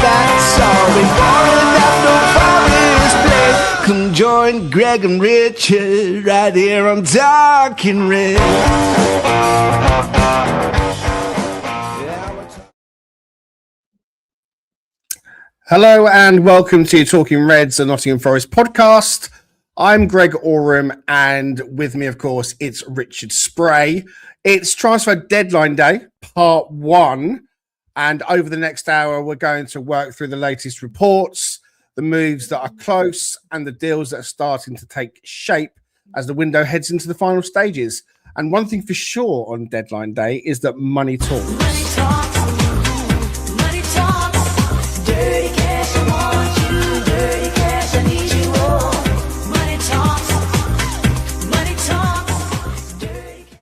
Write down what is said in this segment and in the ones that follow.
that's all. We wanna have no Forest play. Come join Greg and Richard right here on Talking Red. Hello and welcome to Talking Reds, a Nottingham Forest podcast. I'm Greg Oram, and with me, of course, it's Richard Spray. It's transfer deadline day, part one. And over the next hour, we're going to work through the latest reports, the moves that are close, and the deals that are starting to take shape as the window heads into the final stages. And one thing for sure on deadline day is that money talks. Money talks, money talks, dirty cash, I want you, dirty cash, I need you, oh. Money talks, dirty cash.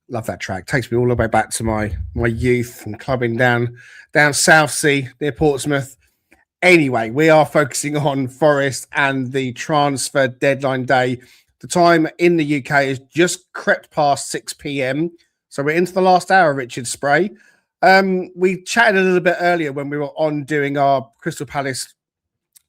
Love that track. Takes me all the way back to my youth and clubbing down Southsea near Portsmouth. Anyway, we are focusing on Forest and the transfer deadline day. The time in the UK is just crept past 6 p.m. So we're into the last hour, Richard Spray. We chatted a little bit earlier when we were on doing our Crystal Palace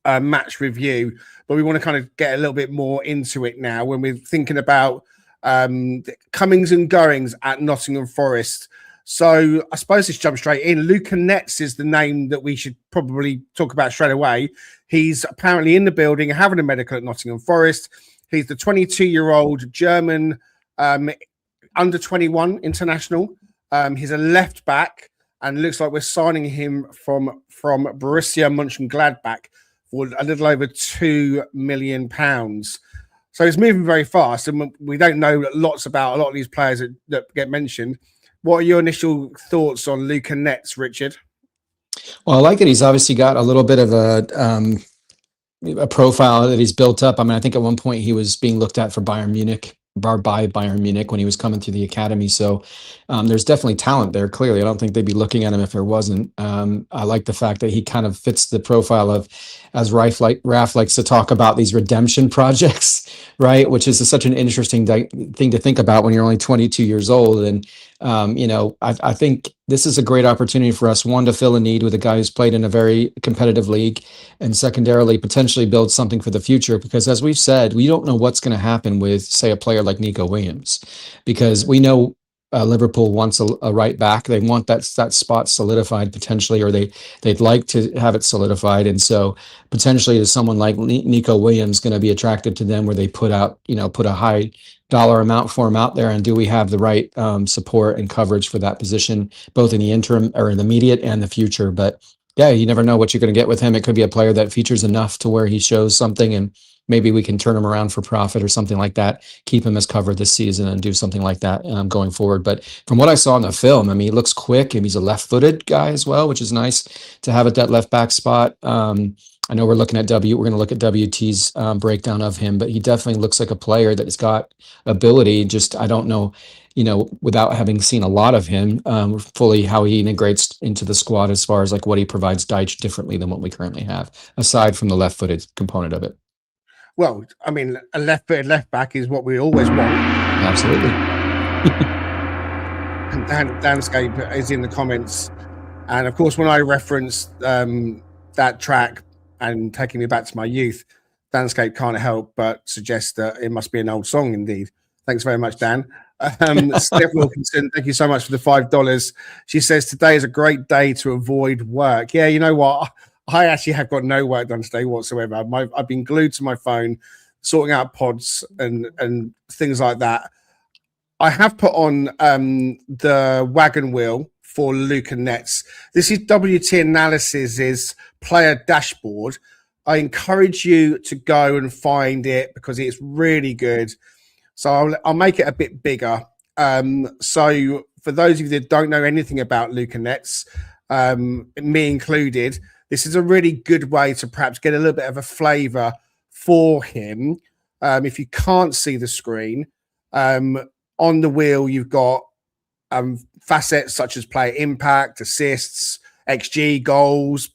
match review, but we want to kind of get a little bit more into it now when we're thinking about the comings and goings at Nottingham Forest. So I suppose let's jump straight in. Luca Netz is the name that we should probably talk about straight away. He's apparently in the building, having a medical at Nottingham Forest. He's the 22-year-old German under 21 international. He's a left back, and looks like we're signing him from Borussia Mönchengladbach for a little over £2 million. So he's moving very fast, and we don't know lots about a lot of these players that get mentioned. What are your initial thoughts on Luca Netz, Richard? Well, I like it. He's obviously got a little bit of a profile that he's built up. I mean, I think at one point he was being looked at for Bayern Munich when he was coming through the academy. So there's definitely talent there. Clearly, I don't think they'd be looking at him if there wasn't. I like the fact that he kind of fits the profile of, as Raf likes to talk about, these redemption projects, right? Which is such an interesting thing to think about when you're only 22 years old. And I think this is a great opportunity for us, one, to fill a need with a guy who's played in a very competitive league, and secondarily, potentially build something for the future. Because as we've said, we don't know what's going to happen with, say, a player like Nico Williams, because we know Liverpool wants a right back. They want that spot solidified potentially, or they'd like to have it solidified. And so potentially is someone like Nico Williams going to be attractive to them, where they put a high dollar amount for him out there? And do we have the right support and coverage for that position, both in the interim or in the immediate and the future? But yeah, you never know what you're going to get with him. It could be a player that features enough to where he shows something, and maybe we can turn him around for profit or something like that, keep him as covered this season and do something like that going forward. But from what I saw in the film, I mean, he looks quick, and he's a left-footed guy as well, which is nice to have at that left back spot. I know we're going to look at WT's breakdown of him, but he definitely looks like a player that has got ability. Just, I don't know, without having seen a lot of him fully, how he integrates into the squad as far as like what he provides Deitch differently than what we currently have, aside from the left-footed component of it. Well, I mean, a left-footed left back is what we always want. Absolutely. And Danscape is in the comments. And of course, when I referenced that track and taking me back to my youth, Danscape can't help but suggest that it must be an old song indeed. Thanks very much, Dan. Steph Wilkinson, thank you so much for the $5. She says, today is a great day to avoid work. Yeah, you know what? I actually have got no work done today whatsoever. I've been glued to my phone, sorting out pods and things like that. I have put on the wagon wheel for Luca Netz. This is WT Analysis's player dashboard. I encourage you to go and find it because it's really good. So I'll make it a bit bigger. So for those of you that don't know anything about Luca Netz, me included, this is a really good way to perhaps get a little bit of a flavour for him. If you can't see the screen, on the wheel you've got facets such as player impact, assists, XG, goals,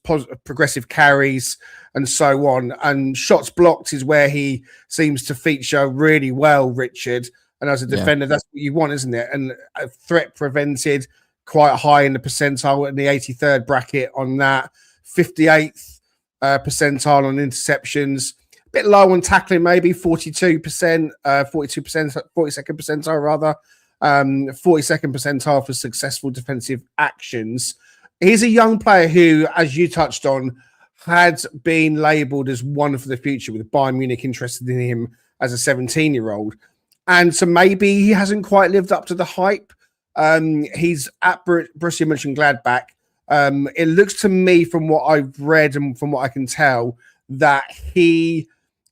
progressive carries, and so on. And shots blocked is where he seems to feature really well, Richard. And as a defender, that's what you want, isn't it? And a threat prevented, quite high in the percentile in the 83rd bracket on that. 58th percentile on interceptions. A bit low on tackling, maybe 42%, 42%, 42nd percentile rather. 42nd percentile for successful defensive actions. He's a young player who, as you touched on, had been labelled as one for the future, with Bayern Munich interested in him as a 17-year-old. And so maybe he hasn't quite lived up to the hype. He's at Borussia Mönchengladbach. It looks to me, from what I've read and from what I can tell, that he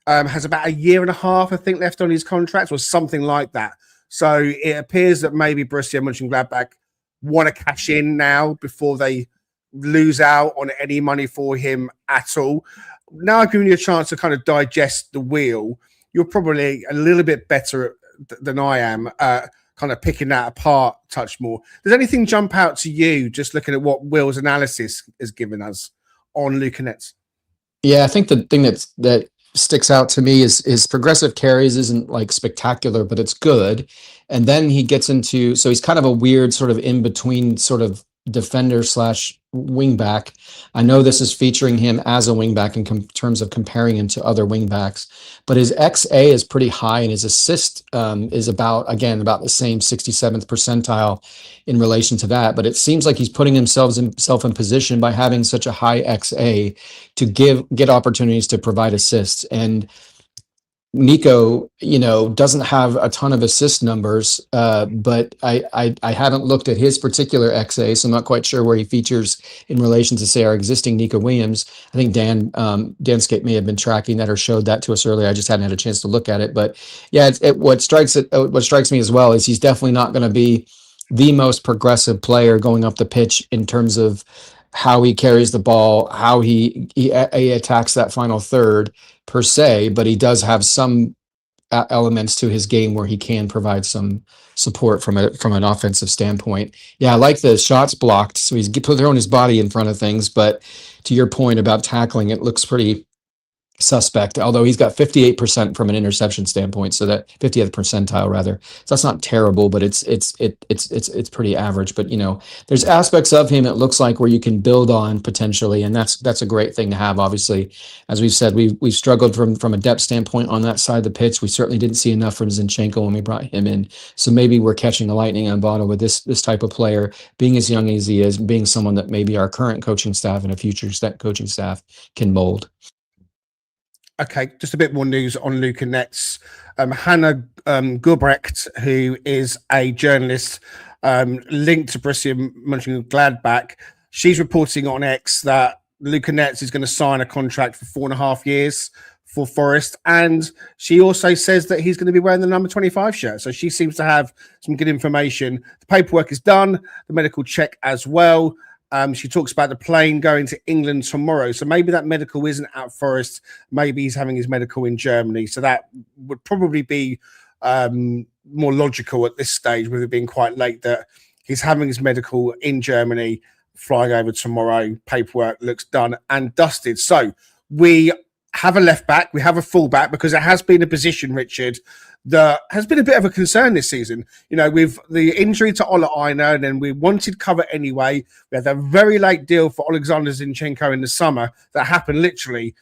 has about a year and a half, I think, left on his contract, or something like that. So it appears that maybe Borussia Mönchengladbach want to cash in now before they lose out on any money for him at all. Now I've given you a chance to kind of digest the wheel. You're probably a little bit better than I am kind of picking that apart touch more. Does anything jump out to you just looking at what Will's analysis has given us on Luca Netz? Yeah, I think the thing that sticks out to me is progressive carries isn't like spectacular, but it's good. And then he gets into, so he's kind of a weird sort of in between sort of defender slash wingback. I know this is featuring him as a wingback in terms of comparing him to other wingbacks, but his XA is pretty high, and his assist is about the same 67th percentile in relation to that. But it seems like he's putting himself in position by having such a high XA to get opportunities to provide assists. And Nico, doesn't have a ton of assist numbers, but I haven't looked at his particular XA, so I'm not quite sure where he features in relation to, say, our existing Nico Williams. I think Danscape may have been tracking that or showed that to us earlier. I just hadn't had a chance to look at it. But yeah, what strikes me as well is he's definitely not going to be the most progressive player going up the pitch in terms of how he carries the ball, how he attacks that final third per se, but he does have some elements to his game where he can provide some support from an offensive standpoint. Yeah, I like the shots blocked, so he's throwing his body in front of things, but to your point about tackling, it looks pretty suspect, although he's got 58% from an interception standpoint, so that 50th percentile rather. So that's not terrible, but it's pretty average. But there's aspects of him, it looks like, where you can build on potentially, and that's a great thing to have. Obviously, as we've said, we've struggled from a depth standpoint on that side of the pitch. We certainly didn't see enough from Zinchenko when we brought him in. So maybe we're catching the lightning on bottle with this type of player, being as young as he is, being someone that maybe our current coaching staff and a future coaching staff can mold. Okay, just a bit more news on Luca Netz. Hannah Gubrecht, who is a journalist linked to Borussia Mönchengladbach, she's reporting on X that Luca Netz is going to sign a contract for 4.5 years for Forest, and she also says that he's going to be wearing the number 25 shirt. So she seems to have some good information. The paperwork is done, the medical check as well. She talks about the plane going to England tomorrow. So maybe that medical isn't at Forest. Maybe he's having his medical in Germany. So that would probably be more logical at this stage, with it being quite late, that he's having his medical in Germany, flying over tomorrow. Paperwork looks done and dusted. So we have a left back. We have a full back, because it has been a position, Richard, that has been a bit of a concern this season. With the injury to Ola Aina, and then we wanted cover anyway. We had a very late deal for Alexander Zinchenko in the summer that happened literally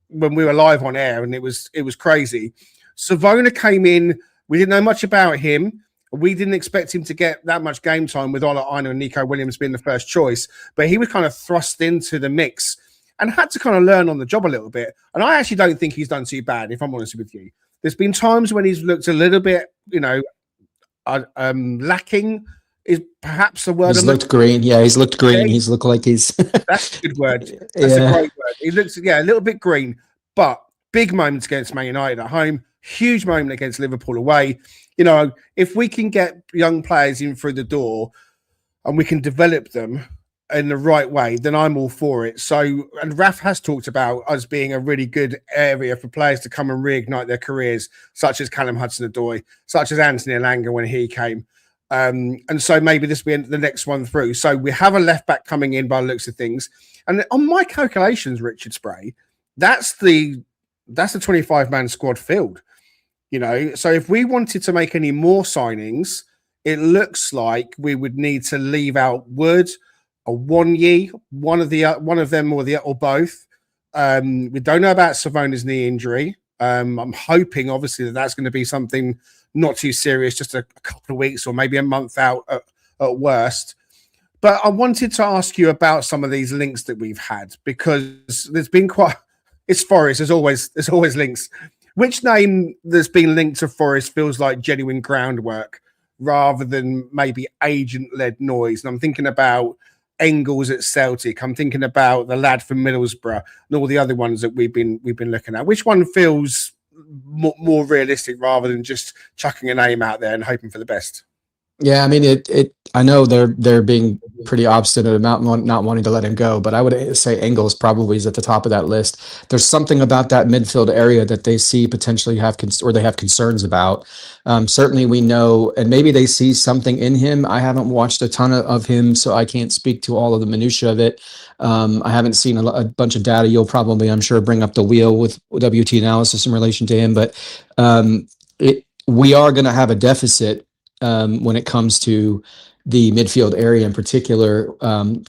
when we were live on air, and it was crazy. Savona came in. We didn't know much about him. We didn't expect him to get that much game time with Ola Aina and Nico Williams being the first choice, but he was kind of thrust into the mix and had to kind of learn on the job a little bit. And I actually don't think he's done too bad, if I'm honest with you. There's been times when he's looked a little bit, lacking is perhaps the word. He's looked green. Yeah, he's looked green. Okay. He's looked like he's... That's a good word. That's a great word. He looks, a little bit green, but big moments against Man United at home, huge moment against Liverpool away. If we can get young players in through the door and we can develop them in the right way, then I'm all for it. So, and Raf has talked about us being a really good area for players to come and reignite their careers, such as Callum Hudson-Odoi, such as Anthony Elanga when he came. And so maybe this will be the next one through. So we have a left back coming in by the looks of things. And on my calculations, Richard Spray, that's the 25-man squad filled. So if we wanted to make any more signings, it looks like we would need to leave out Wood, a Wanye, one of them or both. We don't know about Savona's knee injury. I'm hoping, obviously, that's going to be something not too serious, just a couple of weeks or maybe a month out at worst. But I wanted to ask you about some of these links that we've had, because there's been it's Forest. There's always links. Which name that's been linked to Forest feels like genuine groundwork rather than maybe agent-led noise? And I'm thinking about Engels at Celtic. I'm thinking about the lad from Middlesbrough and all the other ones that we've been looking at. Which one feels more realistic rather than just chucking a name out there and hoping for the best? Yeah, I mean, I know they're being pretty obstinate about not wanting to let him go, but I would say Engels probably is at the top of that list. There's something about that midfield area that they see potentially they have concerns about. Certainly, we know, and maybe they see something in him. I haven't watched a ton of him, so I can't speak to all of the minutia of it. I haven't seen a bunch of data. You'll probably, I'm sure, bring up the wheel with WT analysis in relation to him, but we are going to have a deficit when it comes to the midfield area in particular,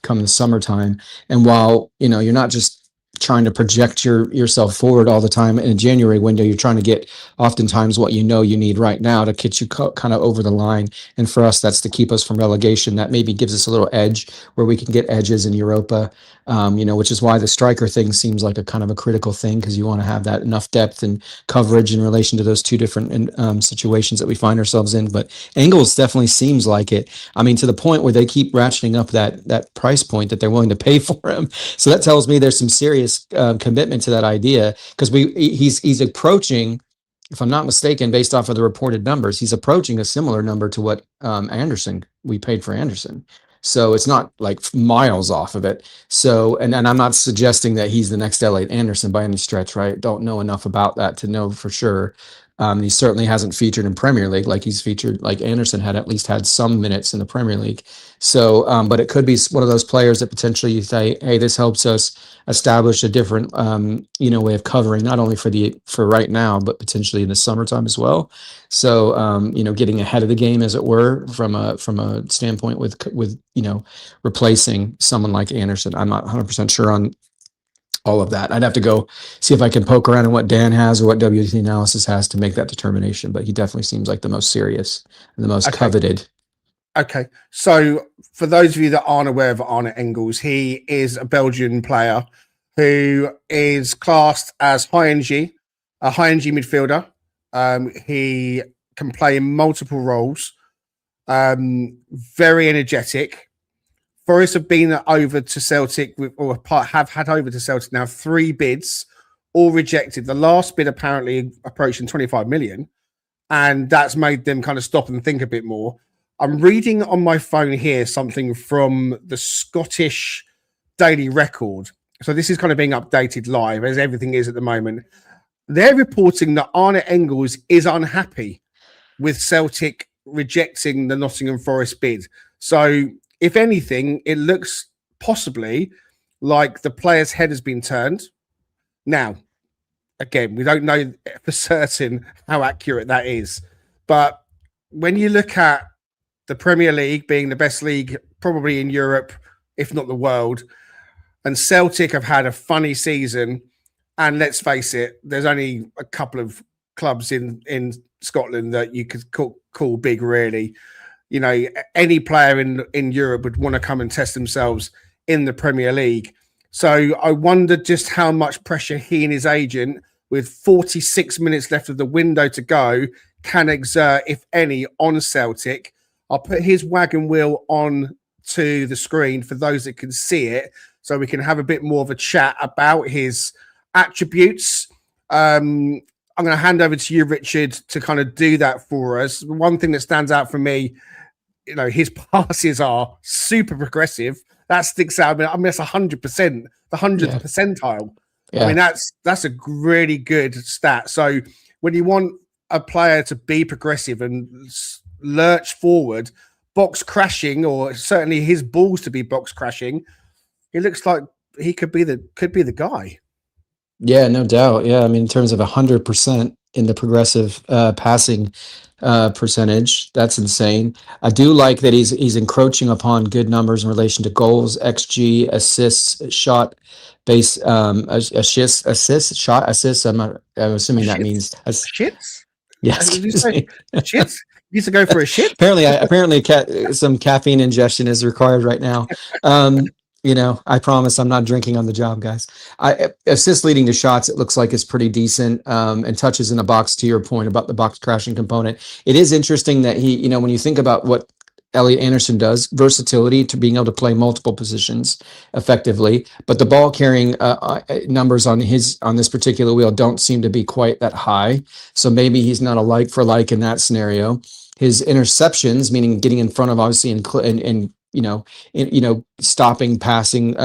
come the summertime. And while, you're not just trying to project yourself forward all the time in a January window, you're trying to get oftentimes what you need right now to get you kind of over the line. And for us, that's to keep us from relegation. That maybe gives us a little edge where we can get edges in Europa, which is why the striker thing seems like a kind of a critical thing, because you want to have that enough depth and coverage in relation to those two different situations that we find ourselves in. But Engels definitely seems like it. I mean, to the point where they keep ratcheting up that price point that they're willing to pay for him. So that tells me there's some serious commitment to that idea, because he's approaching, if I'm not mistaken, based off of the reported numbers, he's approaching a similar number to what we paid for Anderson. So it's not like miles off of it. So, and I'm not suggesting that he's the next Elliot Anderson by any stretch, right? Don't know enough about that to know for sure. He certainly hasn't featured in Premier League like he's featured, like Anderson had at least had some minutes in the Premier League. So, but it could be one of those players that potentially you say, hey, this helps us establish a different, way of covering, not only for right now, but potentially in the summertime as well. So, getting ahead of the game, as it were, from a standpoint with replacing someone like Anderson. I'm not 100% sure on all of that. I'd have to go see if I can poke around in what Dan has or what WT Analysis has to make that determination. But he definitely seems like the most serious and the most coveted. Okay. So for those of you that aren't aware of Arne Engels, he is a Belgian player who is classed as a high energy midfielder. He can play in multiple roles. Very energetic. Forest have been over to Celtic, have had over to Celtic now 3 bids, all rejected. The last bid apparently approaching 25 million, and that's made them kind of stop and think a bit more. I'm reading on my phone here something from the Scottish Daily Record. So this is kind of being updated live, as everything is at the moment. They're reporting that Arne Engels is unhappy with Celtic rejecting the Nottingham Forest bid. So if anything, it looks possibly like the player's head has been turned. Now, again, we don't know for certain how accurate that is. But when you look at the Premier League being the best league probably in Europe, if not the world, and Celtic have had a funny season, and let's face it, there's only a couple of clubs in Scotland that you could call big, really. Any player in Europe would want to come and test themselves in the Premier League. So I wonder just how much pressure he and his agent, with 46 minutes left of the window to go, can exert, if any, on Celtic. I'll put his wagon wheel on to the screen for those that can see it, so we can have a bit more of a chat about his attributes. I'm going to hand over to you, Richard, to kind of do that for us. One thing that stands out for me, his passes are super progressive. That sticks out. I mean, that's 100%, the 100th percentile. Yeah. I mean, that's a really good stat. So when you want a player to be progressive and lurch forward, box crashing, or certainly his balls to be box crashing, it looks like he could be the guy. Yeah, no doubt. Yeah, I mean, in terms of 100% in the progressive passing percentage, that's insane. I do like that he's encroaching upon good numbers in relation to goals, XG, assists, shot, base, assists, shot, assists. I'm assuming that Shits, means shits. yes. Did you say shits? You used to go for a shit. Apparently, some caffeine ingestion is required right now. I promise I'm not drinking on the job, guys. Assists leading to shots, it looks like is pretty decent. And touches in the box, to your point about the box crashing component. It is interesting that when you think about what Elliot Anderson does, versatility to being able to play multiple positions effectively, but the ball carrying numbers on this particular wheel don't seem to be quite that high. So maybe he's not a like for like in that scenario. His interceptions, meaning getting in front of obviously stopping passing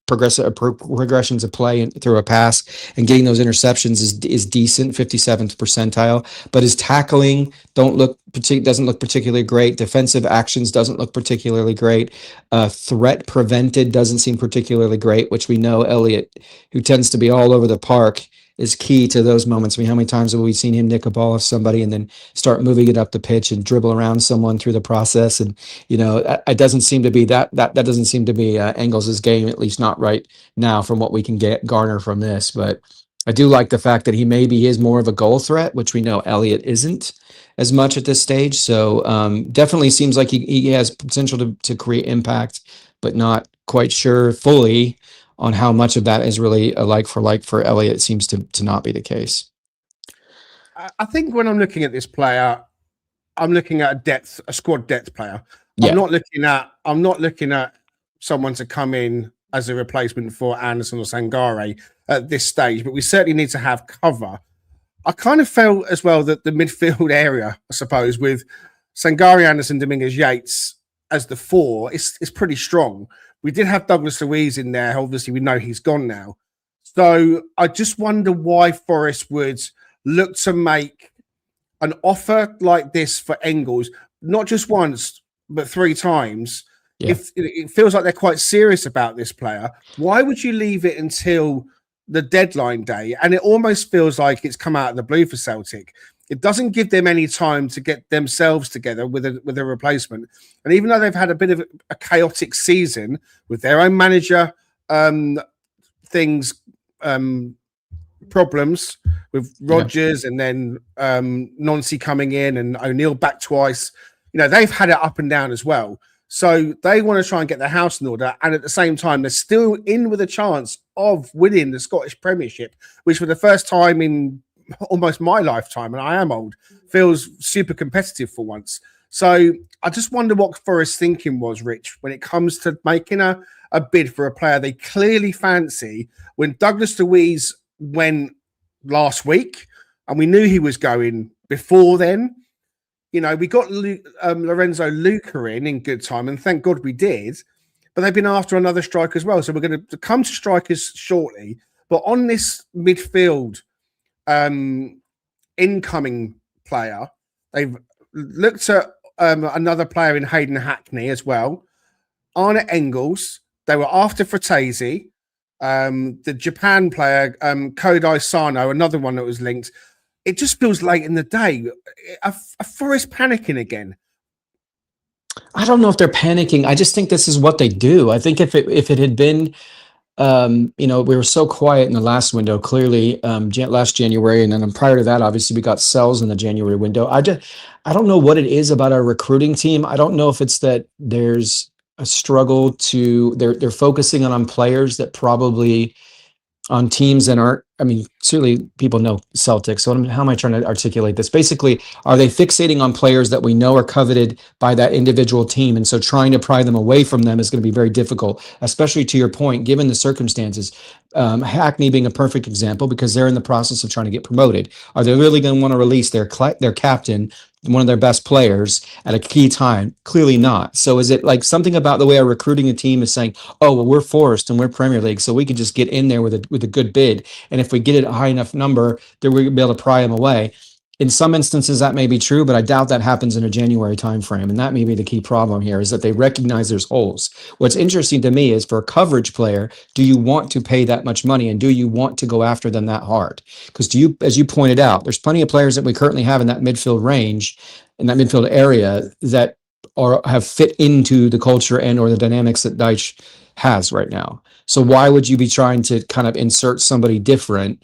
progressions of play through a pass and getting those interceptions is decent, 57th percentile. But his tackling doesn't look particularly great. Defensive actions doesn't look particularly great. Threat prevented doesn't seem particularly great, which we know Elliot, who tends to be all over the park, is key to those moments. I mean, how many times have we seen him nick a ball off somebody and then start moving it up the pitch and dribble around someone through the process? And it doesn't seem to be that doesn't seem to be Engels' game, at least not right now, from what we can garner from this. But I do like the fact that he maybe is more of a goal threat, which we know Elliot isn't as much at this stage. So definitely seems like he has potential to create impact, but not quite sure fully on how much of that is really a like for Elliot. Seems to not be the case. I think when I'm looking at this player, I'm looking at a squad depth player. Yeah. I'm not looking at someone to come in as a replacement for Anderson or Sangare at this stage, but we certainly need to have cover. I kind of felt as well that the midfield area, I suppose, with Sangare, Anderson, Dominguez, Yates as the four, is pretty strong. We did have Douglas Luiz in there. Obviously, we know he's gone now. So I just wonder why Forest would look to make an offer like this for Engels, not just once, but 3 times. Yeah. If it feels like they're quite serious about this player, why would you leave it until the deadline day? And it almost feels like it's come out of the blue for Celtic. It doesn't give them any time to get themselves together with a replacement. And even though they've had a bit of a chaotic season with their own manager problems with Rodgers and then Nancy coming in and O'Neill back twice, they've had it up and down as well. So they want to try and get their house in order. And at the same time, they're still in with a chance of winning the Scottish Premiership, which for the first time in almost my lifetime, and I am old, feels super competitive for once. So I just wonder what Forest's thinking was, Rich, when it comes to making a bid for a player they clearly fancy. When Douglas Luiz went last week, and we knew he was going before then, we got Lorenzo Luca in good time, and thank God we did. But they've been after another striker as well. So we're going to come to strikers shortly. But on this midfield incoming player, they've looked at another player in Hayden Hackney as well. Arne Engels. They were after Fratesi. The Japan player, Kodai Sano, another one that was linked. It just feels late in the day. A Forest panicking again. I don't know if they're panicking. I just think this is what they do. I think if it had been, we were so quiet in the last window, clearly last January, and then prior to that, obviously we got sells in the January window. I don't know what it is about our recruiting team. I don't know if it's that there's a struggle they're focusing on players that probably on teams that aren't, certainly people know Celtics. So how am I trying to articulate this? Basically, are they fixating on players that we know are coveted by that individual team? And so trying to pry them away from them is going to be very difficult, especially to your point, given the circumstances. Hackney being a perfect example because they're in the process of trying to get promoted. Are they really going to want to release their captain, one of their best players, at a key time? Clearly not. So is it like something about the way our recruiting a team is saying, oh, well, we're Forest and we're Premier League, so we can just get in there with a good bid. And if we get it a high enough number, then we're going to be able to pry them away. in some instances that may be true, but I doubt that happens in a January timeframe. And that may be the key problem here, is that they recognize there's holes. What's interesting to me is, for a coverage player, do you want to pay that much money, and do you want to go after them that hard? Because as you pointed out, there's plenty of players that we currently have in that midfield range, in that midfield area, that have fit into the culture and or the dynamics that Deitch has right now. So why would you be trying to kind of insert somebody different,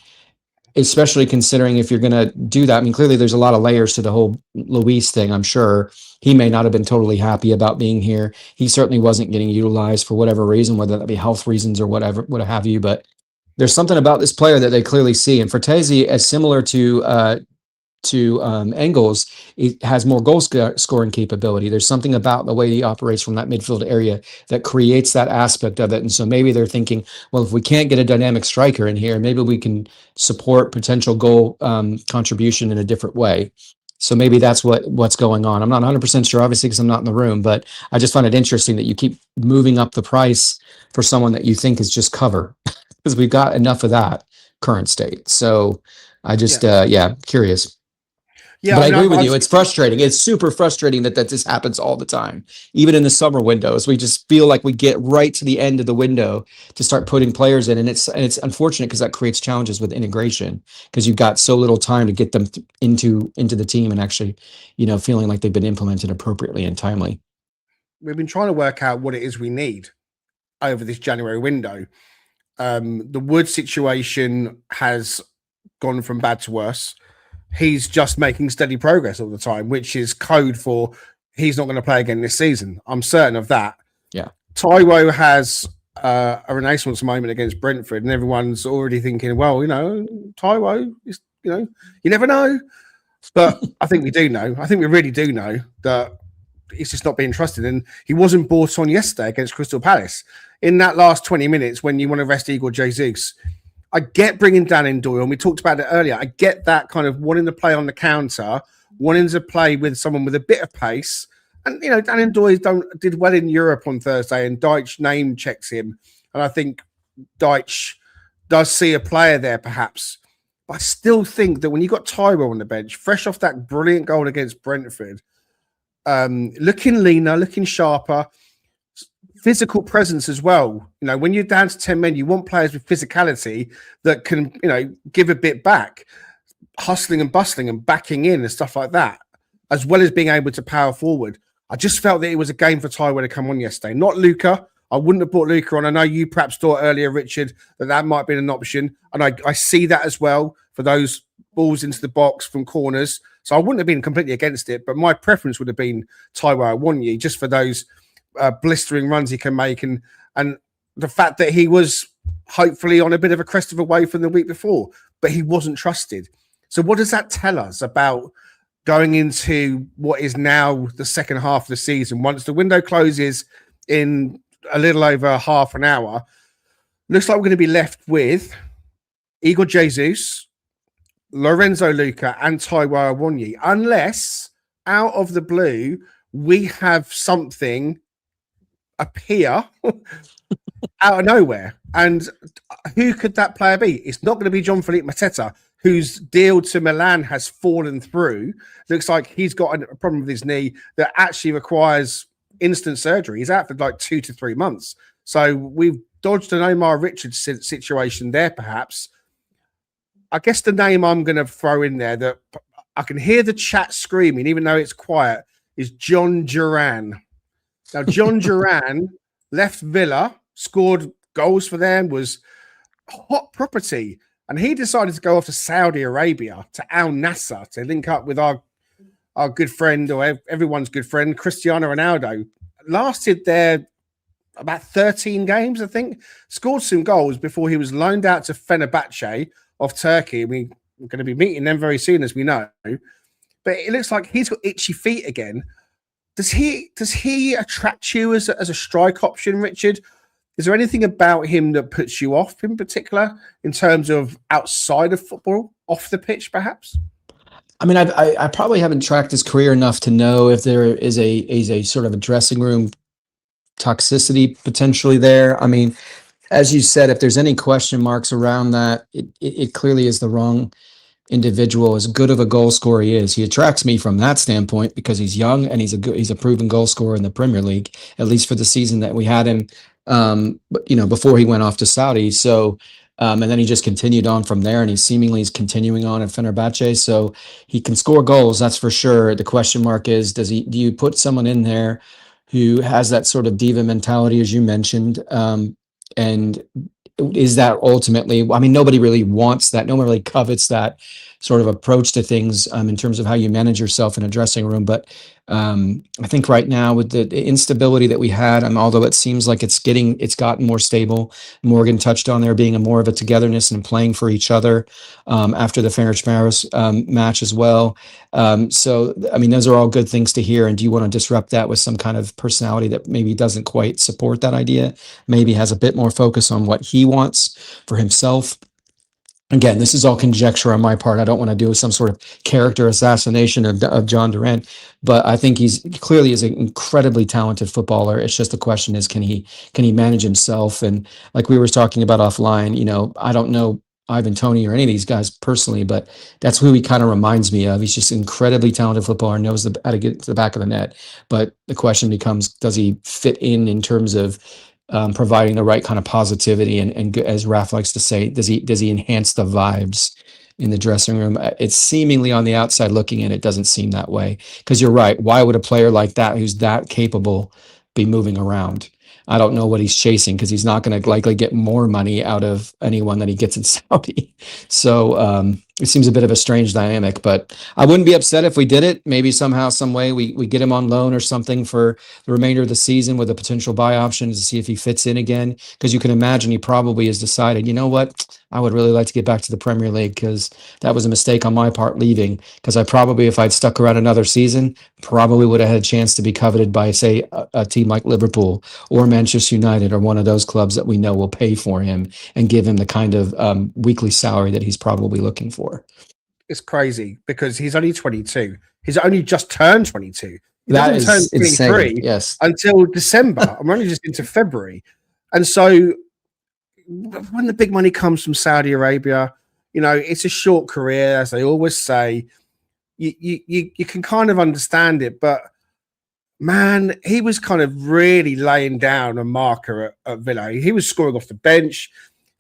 especially considering if you're going to do that? I mean, clearly there's a lot of layers to the whole Luis thing. I'm sure he may not have been totally happy about being here. He certainly wasn't getting utilized for whatever reason, whether that be health reasons or whatever, what have you. But there's something about this player that they clearly see. And Fortezi, as similar to Engels, it has more goal scoring capability. There's something about the way he operates from that midfield area that creates that aspect of it. And so maybe they're thinking, well, if we can't get a dynamic striker in here, maybe we can support potential goal contribution in a different way. So maybe that's what's going on. I'm not 100% sure, obviously, because I'm not in the room, but I just find it interesting that you keep moving up the price for someone that you think is just cover, because we've got enough of that current state. So I just, curious. Yeah, but I agree with you. It's frustrating. It's super frustrating that this happens all the time. Even in the summer windows, we just feel like we get right to the end of the window to start putting players in. And it's unfortunate, because that creates challenges with integration, because you've got so little time to get them into the team and actually, feeling like they've been implemented appropriately and timely. We've been trying to work out what it is we need over this January window. The Wood situation has gone from bad to worse. He's just making steady progress all the time, which is code for he's not going to play again this season. I'm certain of that. Yeah. Taiwo has a renaissance moment against Brentford, and everyone's already thinking, well, Taiwo, you never know. But I think we do know. I think we really do know that he's just not being trusted. And he wasn't brought on yesterday against Crystal Palace. In that last 20 minutes, when you want to rest Igor Jesus, I get bringing Dan in Doyle, and we talked about it earlier. I get that kind of wanting to play on the counter, wanting to play with someone with a bit of pace. And, Dan and Doyle did well in Europe on Thursday, and Deitch name checks him. And I think Deitch does see a player there, perhaps. But I still think that when you got Taiwo on the bench, fresh off that brilliant goal against Brentford, looking leaner, looking sharper, physical presence as well. When you're down to 10 men, you want players with physicality that can, give a bit back, hustling and bustling and backing in and stuff like that, as well as being able to power forward. I just felt that it was a game for Taiwo to come on yesterday, not Luca. I wouldn't have brought Luca on. I know you perhaps thought earlier, Richard, that might have been an option. And I see that as well, for those balls into the box from corners. So I wouldn't have been completely against it, but my preference would have been Taiwo Awoniyi, just for those blistering runs he can make, and the fact that he was hopefully on a bit of a crest of a wave from the week before, but he wasn't trusted. So what does that tell us about going into what is now the second half of the season? Once the window closes in a little over half an hour, looks like we're going to be left with Igor Jesus, Lorenzo Luca, and Taiwo Awoniyi, unless out of the blue we have something appear out of nowhere. And who could that player be? It's not going to be John-Philippe Mateta, whose deal to Milan has fallen through. Looks like he's got a problem with his knee that actually requires instant surgery. He's out for like 2 to 3 months. So we've dodged an Omar Richards situation there, perhaps. I guess the name I'm going to throw in there that I can hear the chat screaming, even though it's quiet, is John Duran. Now, John Duran left Villa, scored goals for them, was hot property. And he decided to go off to Saudi Arabia, to Al Nassr, to link up with our good friend, or everyone's good friend, Cristiano Ronaldo. Lasted there about 13 games, I think. Scored some goals before he was loaned out to Fenerbahce of Turkey. We're going to be meeting them very soon, as we know. But it looks like he's got itchy feet again. Does he attract you as a strike option, Richard? Is there anything about him that puts you off in particular in terms of outside of football, off the pitch, perhaps? I mean, I probably haven't tracked his career enough to know if there is a sort of a dressing room toxicity potentially there. I mean, as you said, if there's any question marks around that, it clearly is the wrong individual, as good of a goal scorer he attracts me from that standpoint because he's young and he's a proven goal scorer in the Premier League, at least for the season that we had him, before he went off to Saudi. So, and then he just continued on from there, and he seemingly is continuing on at Fenerbahce. So he can score goals, that's for sure. The question mark is, do you put someone in there who has that sort of diva mentality, as you mentioned, and is that ultimately, I mean, nobody really wants that. No one really covets that sort of approach to things in terms of how you manage yourself in a dressing room. But I think right now with the instability that we had, and although it seems like it's gotten more stable, Morgan touched on there being a more of a togetherness and playing for each other after the Fenerbahce match as well. So, I mean, those are all good things to hear. And do you want to disrupt that with some kind of personality that maybe doesn't quite support that idea? Maybe has a bit more focus on what he wants for himself. Again, this is all conjecture on my part. I don't want to do some sort of character assassination of John Durant, but I think he's clearly is an incredibly talented footballer. It's just the question is, can he manage himself? And like we were talking about offline, I don't know Ivan Toney or any of these guys personally, but that's who he kind of reminds me of. He's just an incredibly talented footballer, knows how to get to the back of the net. But the question becomes, does he fit in terms of providing the right kind of positivity and as Raf likes to say, does he enhance the vibes in the dressing room? It's seemingly on the outside looking in, it doesn't seem that way. Because you're right, why would a player like that who's that capable be moving around? I don't know what he's chasing because he's not going to likely get more money out of anyone that he gets in Saudi. So it seems a bit of a strange dynamic, but I wouldn't be upset if we did it. Maybe somehow, some way we get him on loan or something for the remainder of the season with a potential buy option to see if he fits in again. Because you can imagine he probably has decided, you know what, I would really like to get back to the Premier League because that was a mistake on my part leaving. Because I probably, if I'd stuck around another season, probably would have had a chance to be coveted by, say, a team like Liverpool or Manchester United or one of those clubs that we know will pay for him and give him the kind of weekly salary that he's probably looking for. It's crazy because he's only 22. He's only just turned 22. He That doesn't is turn 23 insane. Yes. until December. I'm only just into February. And so when the big money comes from Saudi Arabia, it's a short career, as they always say. You can kind of understand it, but man, he was kind of really laying down a marker at Villa. He was scoring off the bench.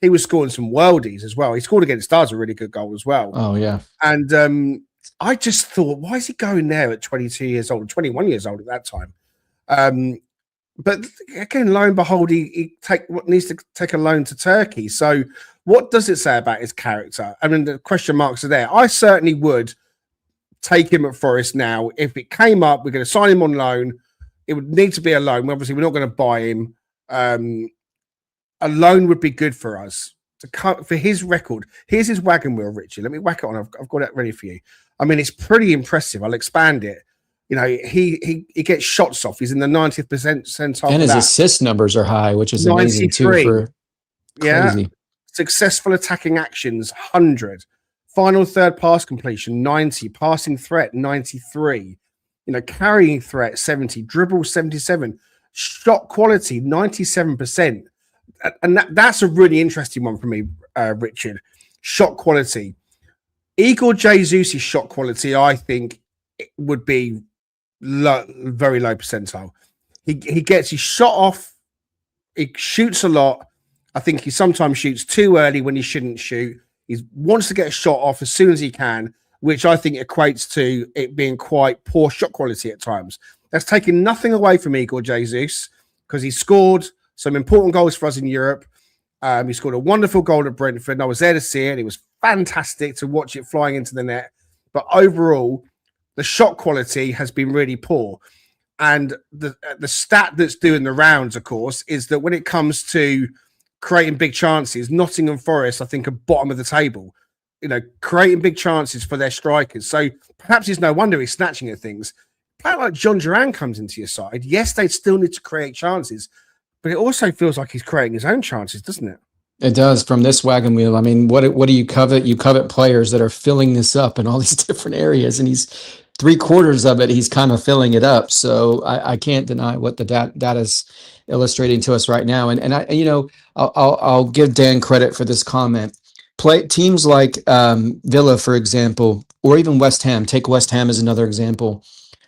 He was scoring some worldies as well. He scored against us a really good goal as well. Oh, yeah. And I just thought, why is he going there at 22 years old, 21 years old at that time? But again, lo and behold, he needs to take a loan to Turkey. So what does it say about his character? I mean, the question marks are there. I certainly would take him at Forest now. If it came up, we're going to sign him on loan. It would need to be a loan. Obviously, we're not going to buy him. A loan would be good for us for his record. Here's his wagon wheel, Richard. Let me whack it on. I've got it ready for you. I mean, it's pretty impressive. I'll expand it. He gets shots off. He's in the 90th percentile. And his assist numbers are high, which is amazing too. For crazy. Yeah. Successful attacking actions, 100. Final third pass completion, 90. Passing threat, 93. Carrying threat, 70. Dribble, 77. Shot quality, 97%. And that's a really interesting one for me, Richard. Shot quality. Igor Jesus' shot quality, I think, would be very low percentile. He gets his shot off. He shoots a lot. I think he sometimes shoots too early when he shouldn't shoot. He wants to get a shot off as soon as he can, which I think equates to it being quite poor shot quality at times. That's taking nothing away from Igor Jesus because he scored some important goals for us in Europe. He scored a wonderful goal at Brentford, and I was there to see it. It was fantastic to watch it flying into the net. But overall, the shot quality has been really poor. And the stat that's doing the rounds, of course, is that when it comes to creating big chances, Nottingham Forest, I think, are bottom of the table. Creating big chances for their strikers. So perhaps it's no wonder he's snatching at things. A player like John Duran comes into your side. Yes, they still need to create chances, but it also feels like he's creating his own chances, doesn't it? It does from this wagon wheel. I mean, what do you covet? You covet players that are filling this up in all these different areas, and he's 3/4 of it. He's kind of filling it up. So I can't deny what the data is illustrating to us right now. And I'll give Dan credit for this comment. play teams like Villa, for example, or even West Ham. Take West Ham as another example.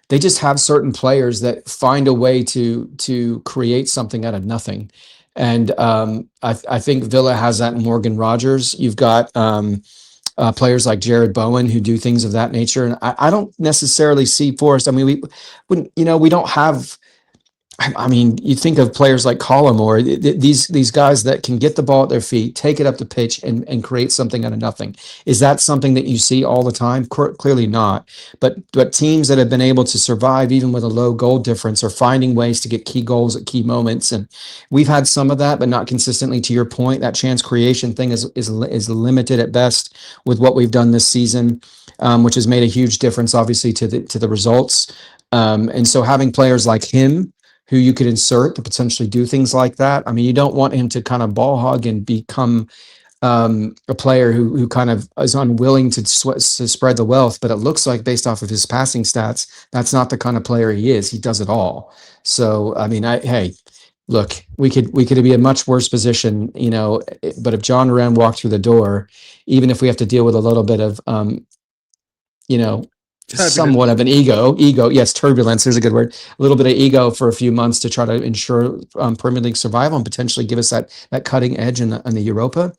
They just have certain players that find a way to create something out of nothing. And I think Villa has that in Morgan Rogers. You've got players like Jared Bowen who do things of that nature. And I don't necessarily see Forest. I mean, we wouldn't, we don't have. I mean, you think of players like Collymore, these guys that can get the ball at their feet, take it up the pitch, and create something out of nothing. Is that something that you see all the time? Clearly not. But teams that have been able to survive even with a low goal difference are finding ways to get key goals at key moments. And we've had some of that, but not consistently. To your point, that chance creation thing is limited at best with what we've done this season, which has made a huge difference, obviously, to the results. And so having players like him, who you could insert to potentially do things like that. I mean, you don't want him to kind of ball hog and become a player who kind of is unwilling to spread the wealth. But it looks like, based off of his passing stats, that's not the kind of player he is. He does it all. So, I mean, hey, look, we could be in a much worse position, But if John Moran walked through the door, even if we have to deal with a little bit of, somewhat of an ego, yes, turbulence is a good word, a little bit of ego for a few months to try to ensure Premier League survival and potentially give us that cutting edge in the Europa.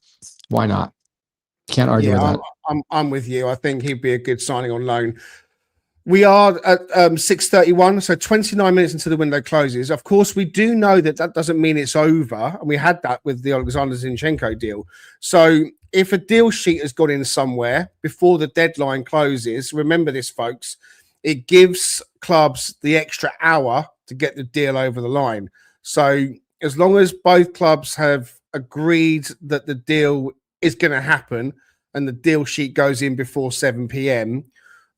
Why not? Can't argue with that. I'm with you. I think he'd be a good signing on loan. We are at 6:31, so 29 minutes until the window closes. Of course, we do know that doesn't mean it's over, and we had that with the Alexander Zinchenko deal. So if a deal sheet has gone in somewhere before the deadline closes, remember this, folks, it gives clubs the extra hour to get the deal over the line. So as long as both clubs have agreed that the deal is going to happen and the deal sheet goes in before 7 p.m.,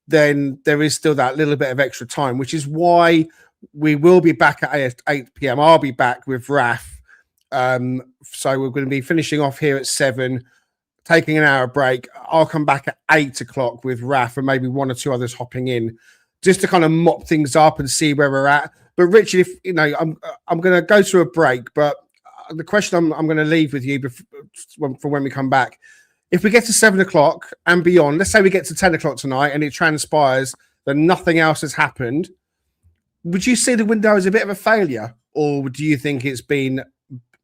then there is still that little bit of extra time, which is why we will be back at 8 p.m. I'll be back with Raf. So we're going to be finishing off here at 7, taking an hour break. I'll come back at 8 o'clock with Raf and maybe one or two others hopping in just to kind of mop things up and see where we're at. But Richard, if I'm going to go to a break, but the question I'm going to leave with you for when we come back, if we get to 7 o'clock and beyond, let's say we get to 10 o'clock tonight and it transpires that nothing else has happened, would you see the window as a bit of a failure? Or do you think it's been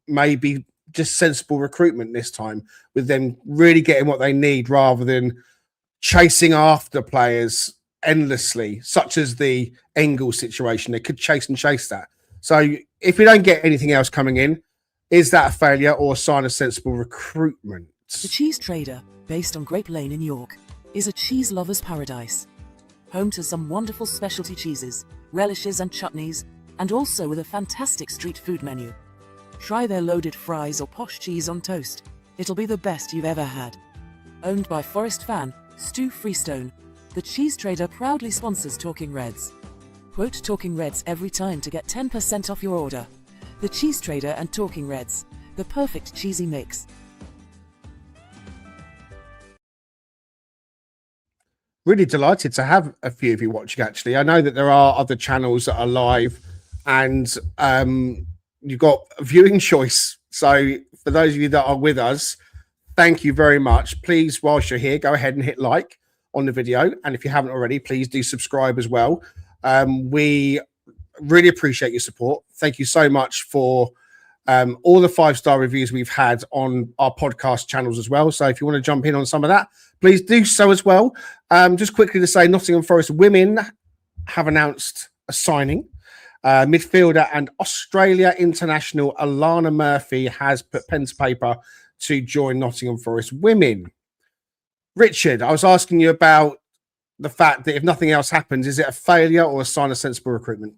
maybe just sensible recruitment this time, with them really getting what they need rather than chasing after players endlessly, such as the Engel situation? They could chase that. So if we don't get anything else coming in, is that a failure or a sign of sensible recruitment? The Cheese Trader, based on Grape Lane in York, is a cheese lover's paradise. Home to some wonderful specialty cheeses, relishes and chutneys, and also with a fantastic street food menu. Try their loaded fries or posh cheese on toast. It'll be the best you've ever had. Owned by Forest fan Stu Freestone, the Cheese Trader proudly sponsors Talking Reds. Quote Talking Reds every time to get 10% off your order. The Cheese Trader and Talking Reds, the perfect cheesy mix. Really delighted to have a few of you watching, actually. I know that there are other channels that are live and you've got a viewing choice. So for those of you that are with us, thank you very much. Please, whilst you're here, go ahead and hit like on the video. And if you haven't already, please do subscribe as well. We really appreciate your support. Thank you so much for all the 5-star reviews we've had on our podcast channels as well. So if you want to jump in on some of that, please do so as well. Just quickly to say, Nottingham Forest women have announced a signing. Midfielder and Australia international Alana Murphy has put pen to paper to join Nottingham Forest women. Richard, I was asking you about the fact that if nothing else happens, is it a failure or a sign of sensible recruitment?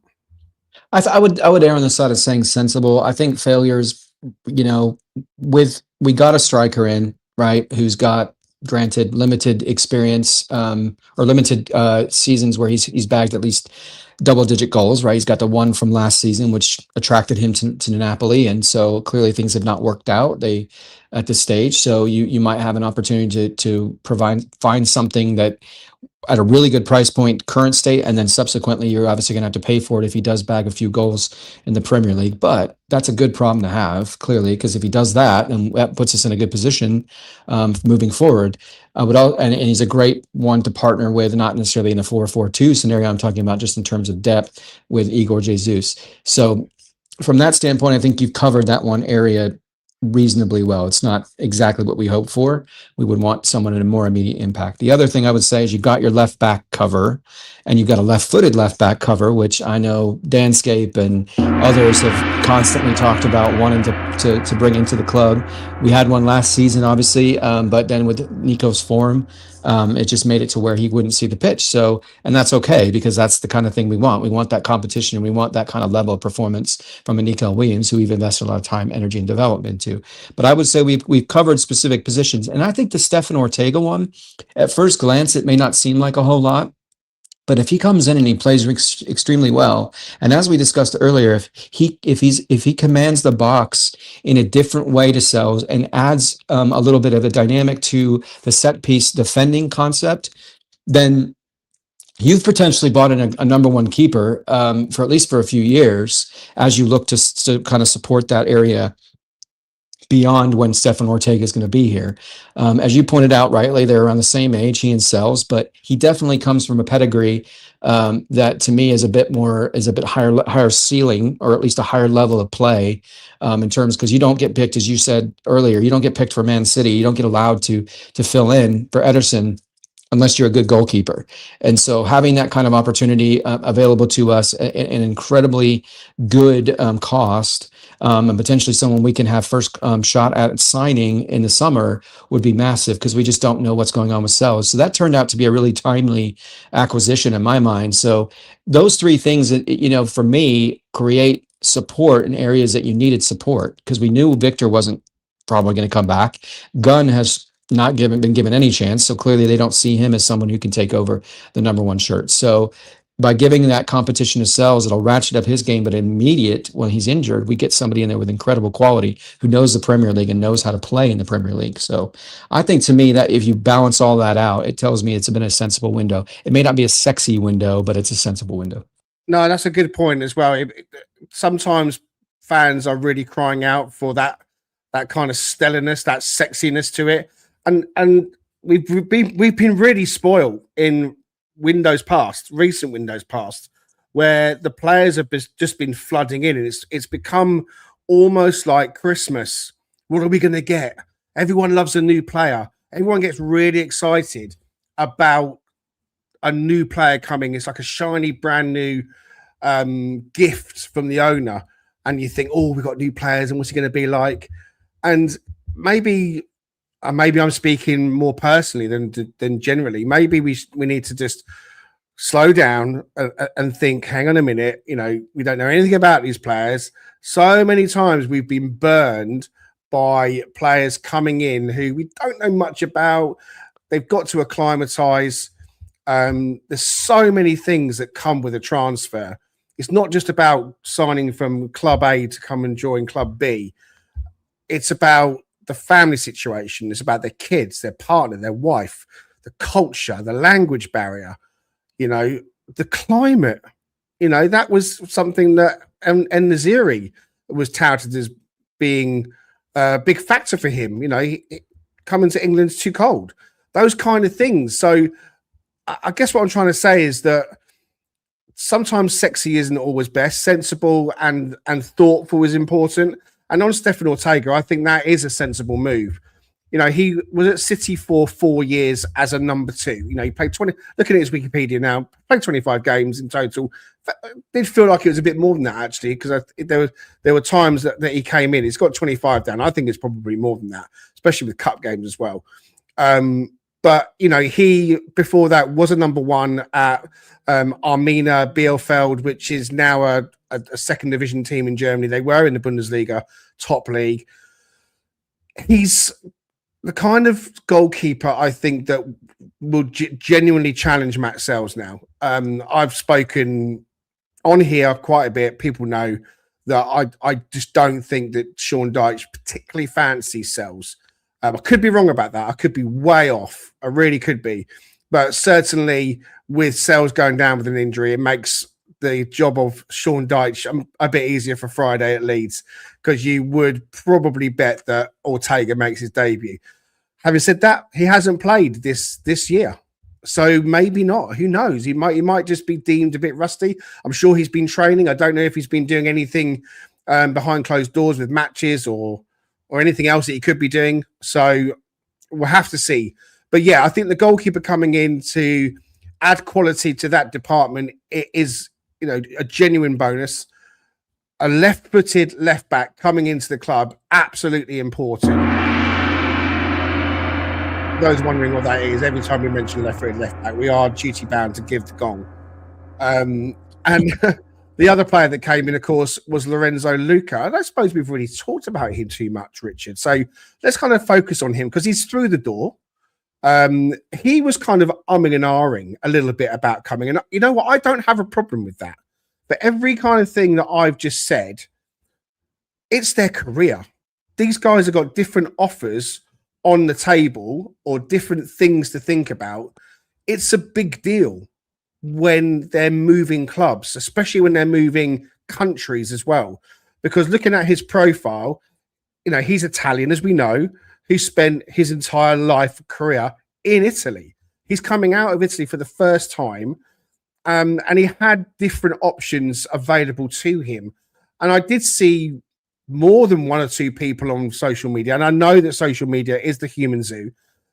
I would err on the side of saying sensible. I think failures, we got a striker in, right, who's got, granted, limited experience or limited seasons where he's bagged at least double-digit goals, right? He's got the one from last season, which attracted him to Napoli, and so clearly things have not worked out at this stage. So you might have an opportunity to find something that at a really good price point, current state, and then subsequently you're obviously going to have to pay for it if he does bag a few goals in the Premier League. But that's a good problem to have, clearly, because if he does that, and that puts us in a good position moving forward. And he's a great one to partner with, not necessarily in a 4-4-2 scenario. I'm talking about just in terms of depth with Igor Jesus. So from that standpoint, I think you've covered that one area reasonably well. It's not exactly what we hope for. We would want someone in a more immediate impact. The other thing I would say is you've got your left back cover, and you've got a left-footed left back cover, which I know Danscape and others have constantly talked about wanting to bring into the club. We had one last season, obviously, but then with Nico's form, it just made it to where he wouldn't see the pitch. So, and that's okay, because that's the kind of thing we want. We want that competition, and we want that kind of level of performance from a Nico Williams, who we've invested a lot of time, energy, and development into. But I would say we've covered specific positions. And I think the Stefan Ortega one, at first glance, it may not seem like a whole lot. But if he comes in and he plays extremely well, and as we discussed earlier, if he commands the box in a different way to Sells and adds a little bit of a dynamic to the set piece defending concept, then you've potentially bought in a number one keeper for at least for a few years as you look to kind of support that area beyond when Stefan Ortega is going to be here. As you pointed out rightly, they're around the same age, he and Sells, but he definitely comes from a pedigree that to me is a bit higher ceiling, or at least a higher level of play in terms, because you don't get picked, as you said earlier, you don't get picked for Man City. You don't get allowed to fill in for Ederson unless you're a good goalkeeper. And so having that kind of opportunity available to us at an incredibly good cost, and potentially someone we can have first shot at signing in the summer would be massive, because we just don't know what's going on with Sells. So that turned out to be a really timely acquisition in my mind. So those three things that, for me, create support in areas that you needed support, because we knew Victor wasn't probably going to come back. Gunn has not been given any chance. So clearly they don't see him as someone who can take over the number one shirt. So by giving that competition to Sells, it'll ratchet up his game, but immediate when he's injured, we get somebody in there with incredible quality who knows the Premier League and knows how to play in the Premier League. So I think, to me, that if you balance all that out, it tells me it's been a sensible window. It may not be a sexy window, but it's a sensible window. No, that's a good point as well. Sometimes fans are really crying out for that kind of stellarness, that sexiness to it. And we've been really spoiled in recent windows past, where the players have just been flooding in, and it's become almost like Christmas. What are we going to get? Everyone loves a new player. Everyone gets really excited about a new player coming. It's like a shiny, brand new gift from the owner, and you think, oh, we've got new players, and what's he going to be like? And maybe I'm speaking more personally than generally. Maybe we need to just slow down and think, hang on a minute, we don't know anything about these players. So many times we've been burned by players coming in who we don't know much about. They've got to acclimatise. There's so many things that come with a transfer. It's not just about signing from Club A to come and join Club B. It's about the family situation. It's about their kids, their partner, their wife, the culture, the language barrier, the climate. That was something that and Naziri was touted as being a big factor for him. Coming to England's too cold. Those kind of things. So I guess what I'm trying to say is that sometimes sexy isn't always best. Sensible and thoughtful is important. And on Stefan Ortega, I think that is a sensible move. He was at City for 4 years as a number two. He played 20. Looking at his Wikipedia now, played 25 games in total. Did feel like it was a bit more than that, actually, because there were times that he came in. He's got 25 down. I think it's probably more than that, especially with cup games as well. But he before that was a number one at Arminia Bielefeld, which is now a second division team in Germany. They were in the Bundesliga top league. He's the kind of goalkeeper I think that will genuinely challenge Matt Sells now. I've spoken on here quite a bit. People know that I just don't think that Sean Dyche particularly fancies Sells. I could be wrong about that. I could be way off. I really could be. But certainly with Sells going down with an injury, it makes the job of Sean Dyche a bit easier for Friday at Leeds, because you would probably bet that Ortega makes his debut. Having said that, he hasn't played this year, so maybe not. Who knows? He might just be deemed a bit rusty. I'm sure he's been training. I don't know if he's been doing anything behind closed doors with matches or anything else that he could be doing. So we'll have to see. But yeah, I think the goalkeeper coming in to add quality to that department is, a genuine bonus. A left-footed left back coming into the club, absolutely important. Those wondering what that is, every time we mention left-footed left back, we are duty bound to give the gong. And the other player that came in, of course, was Lorenzo Luca. And I suppose we've already talked about him too much, Richard. So let's kind of focus on him because he's through the door. He was kind of umming and ahhing a little bit about coming. And you know what? I don't have a problem with that. But every kind of thing that I've just said, it's their career. These guys have got different offers on the table or different things to think about. It's a big deal when they're moving clubs, especially when they're moving countries as well. Because looking at his profile, he's Italian, as we know, who spent his entire life career in Italy. He's coming out of Italy for the first time, and he had different options available to him. And I did see more than one or two people on social media, and I know that social media is the human zoo,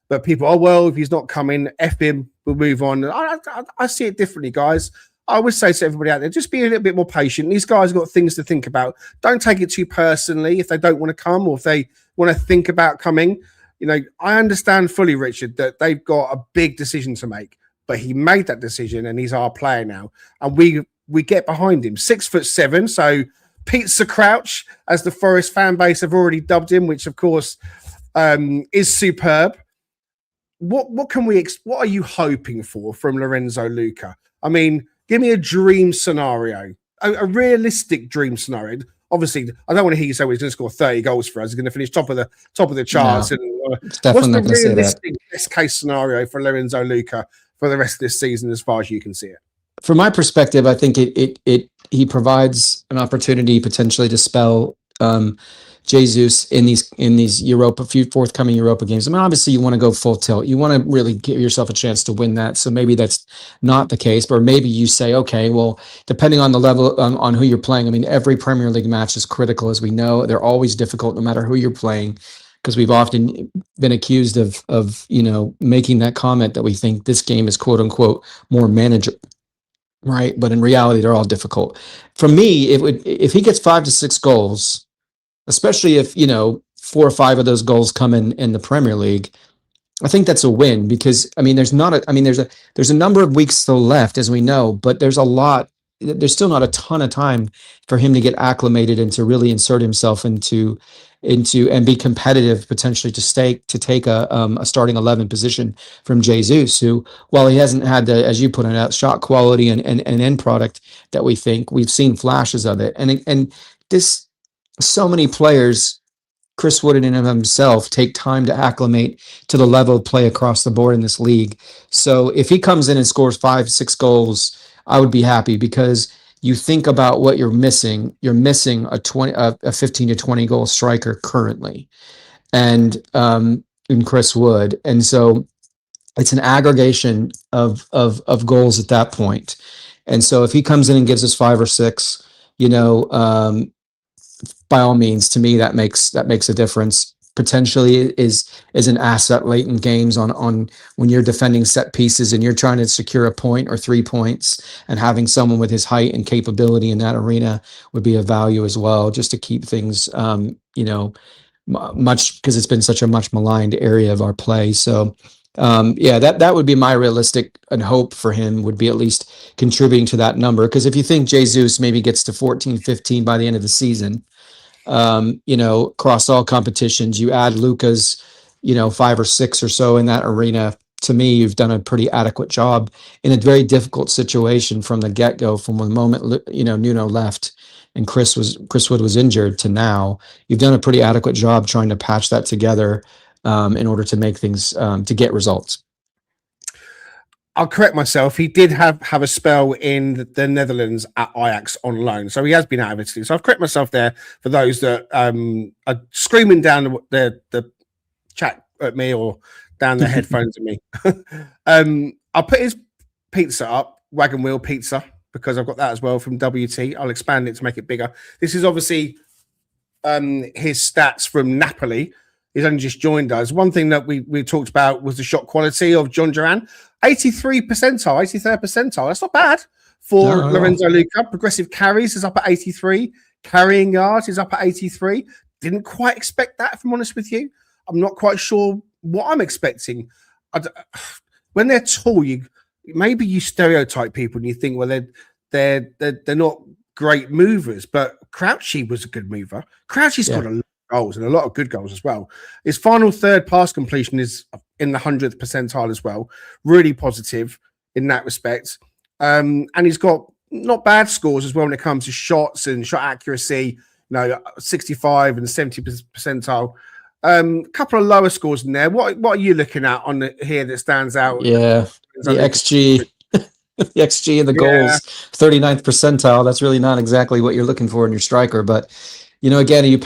but people, if he's not coming, F him, we'll move on. I see it differently, guys. I would say to everybody out there, just be a little bit more patient. These guys have got things to think about. Don't take it too personally if they don't want to come or if they want to think about coming. I understand fully, Richard, that they've got a big decision to make, but he made that decision and he's our player now. And we get behind him. 6'7", so Pizza Crouch, as the Forest fan base have already dubbed him, which of course is superb. What are you hoping for from Lorenzo Luca? I mean, give me a dream scenario, a realistic dream scenario. Obviously, I don't want to hear you say he's going to score 30 goals for us. He's going to finish top of the charts. No, and it's definitely not going to say that. What's the realistic best case scenario for Lorenzo Luca for the rest of this season, as far as you can see it? From my perspective, I think he provides an opportunity potentially to spell Jesus in these forthcoming Europa games. I mean, obviously you want to go full tilt. You want to really give yourself a chance to win that. So maybe that's not the case, but maybe you say, okay, well, depending on the level on who you're playing. I mean, every Premier League match is critical, as we know. They're always difficult, no matter who you're playing, because we've often been accused of making that comment that we think this game is quote unquote more manageable. Right. But in reality, they're all difficult. For me, if he gets 5 to 6 goals, especially if, 4 or 5 of those goals come in the Premier League, I think that's a win because, there's a number of weeks still left, as we know, but there's still not a ton of time for him to get acclimated and to really insert himself into and be competitive, potentially to take a starting 11 position from Jesus, who, while he hasn't had the, as you put it out, shot quality and end product that we think, we've seen flashes of it. And this, so many players, Chris Wood and himself, take time to acclimate to the level of play across the board in this league. So if he comes in and scores 5, 6 goals, I would be happy, because you think about what you're missing. You're missing a 15 to 20 goal striker currently, and in Chris Wood. And so it's an aggregation of goals at that point. And so if he comes in and gives us 5 or 6, by all means, to me, that makes a difference. Potentially is an asset late in games on when you're defending set pieces and you're trying to secure a point or 3 points, and having someone with his height and capability in that arena would be of value as well, just to keep things much, because it's been such a much maligned area of our play. So that would be my realistic and hope for him, would be at least contributing to that number. Because if you think Jesus maybe gets to 14, 15 by the end of the season, across all competitions, you add Luca's, 5 or 6 or so in that arena. To me, you've done a pretty adequate job in a very difficult situation from the get-go, from the moment, Nuno left and Chris Wood was injured to now. You've done a pretty adequate job trying to patch that together in order to make things, to get results. I'll correct myself. He did have a spell in the Netherlands at Ajax on loan, so he has been out of Italy. So I've correct myself there for those that are screaming down the chat at me or down their headphones at me. I'll put his pizza up, Wagon Wheel Pizza, because I've got that as well from WT. I'll expand it to make it bigger. This is obviously his stats from Napoli. He's only just joined us. One thing that we talked about was the shot quality of John Duran. 83 percentile, 83rd percentile. That's not bad for Lorenzo Luca. Progressive carries is up at 83. Carrying yards is up at 83. Didn't quite expect that, if I'm honest with you. I'm not quite sure what I'm expecting. When they're tall, maybe you stereotype people and you think, well, they're not great movers, but Crouchy was a good mover. Crouchy's got a lot of goals and a lot of good goals as well. His final third pass completion is in the 100th percentile as well. Really positive in that respect. And he's got not bad scores as well when it comes to shots and shot accuracy. 65 and 70 percentile. A couple of lower scores in there. What are you looking at on here that stands out? Yeah, the XG. The XG and the goals, 39th percentile. That's really not exactly what you're looking for in your striker. But, again, you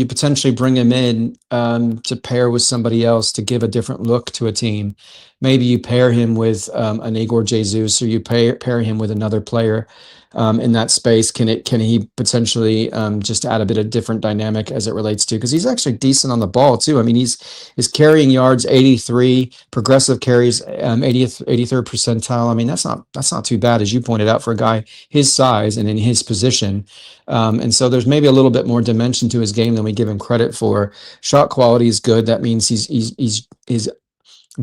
potentially bring him in to pair with somebody else to give a different look to a team. Maybe you pair him with an Igor Jesus, or you pair him with another player in that space. Can he potentially just add a bit of different dynamic as it relates to, because he's actually decent on the ball too. I mean, his carrying yards 83, progressive carries 83rd percentile. I mean, that's not too bad, as you pointed out, for a guy his size and in his position. And so there's maybe a little bit more dimension to his game than we give him credit for. Shot quality is good. That means he's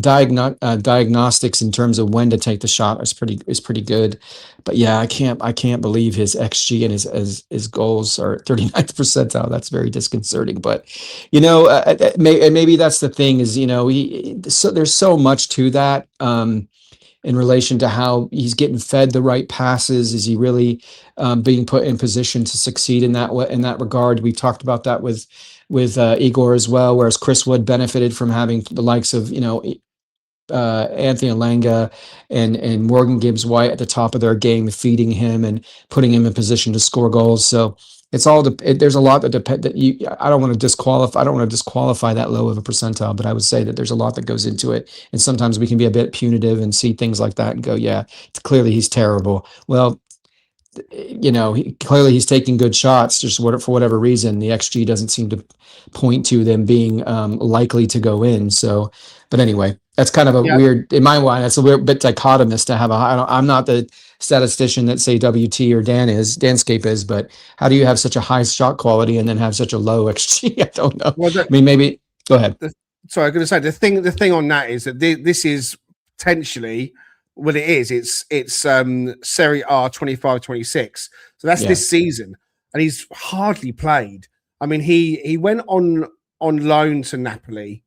diagnostics in terms of when to take the shot is pretty good. But yeah, I can't believe his XG and his goals are 39th percentile. That's very disconcerting. But maybe that's the thing is, there's so much to that in relation to how he's getting fed the right passes. Is he really being put in position to succeed in that regard? We talked about that with Igor as well, whereas Chris Wood benefited from having the likes of Anthony Alanga and Morgan Gibbs-White at the top of their game, feeding him and putting him in position to score goals. So it's all there's a lot that depend that you. I don't want to disqualify that low of a percentile, but I would say that there's a lot that goes into it, and sometimes we can be a bit punitive and see things like that and go, yeah, clearly he's terrible. Well, clearly he's taking good shots. Just for whatever reason, the XG doesn't seem to point to them being likely to go in. So, but anyway, that's kind of a weird, in my mind, that's a weird bit dichotomous to have I'm not the statistician that say WT or Danscape is, but how do you have such a high shot quality and then have such a low XG? I don't know. Well, I mean, maybe go ahead. Sorry, I'm going to say the thing on that is that this is potentially. Well, it is. It's Serie A 25-26. So that's this season, and he's hardly played. I mean, he went on loan to Napoli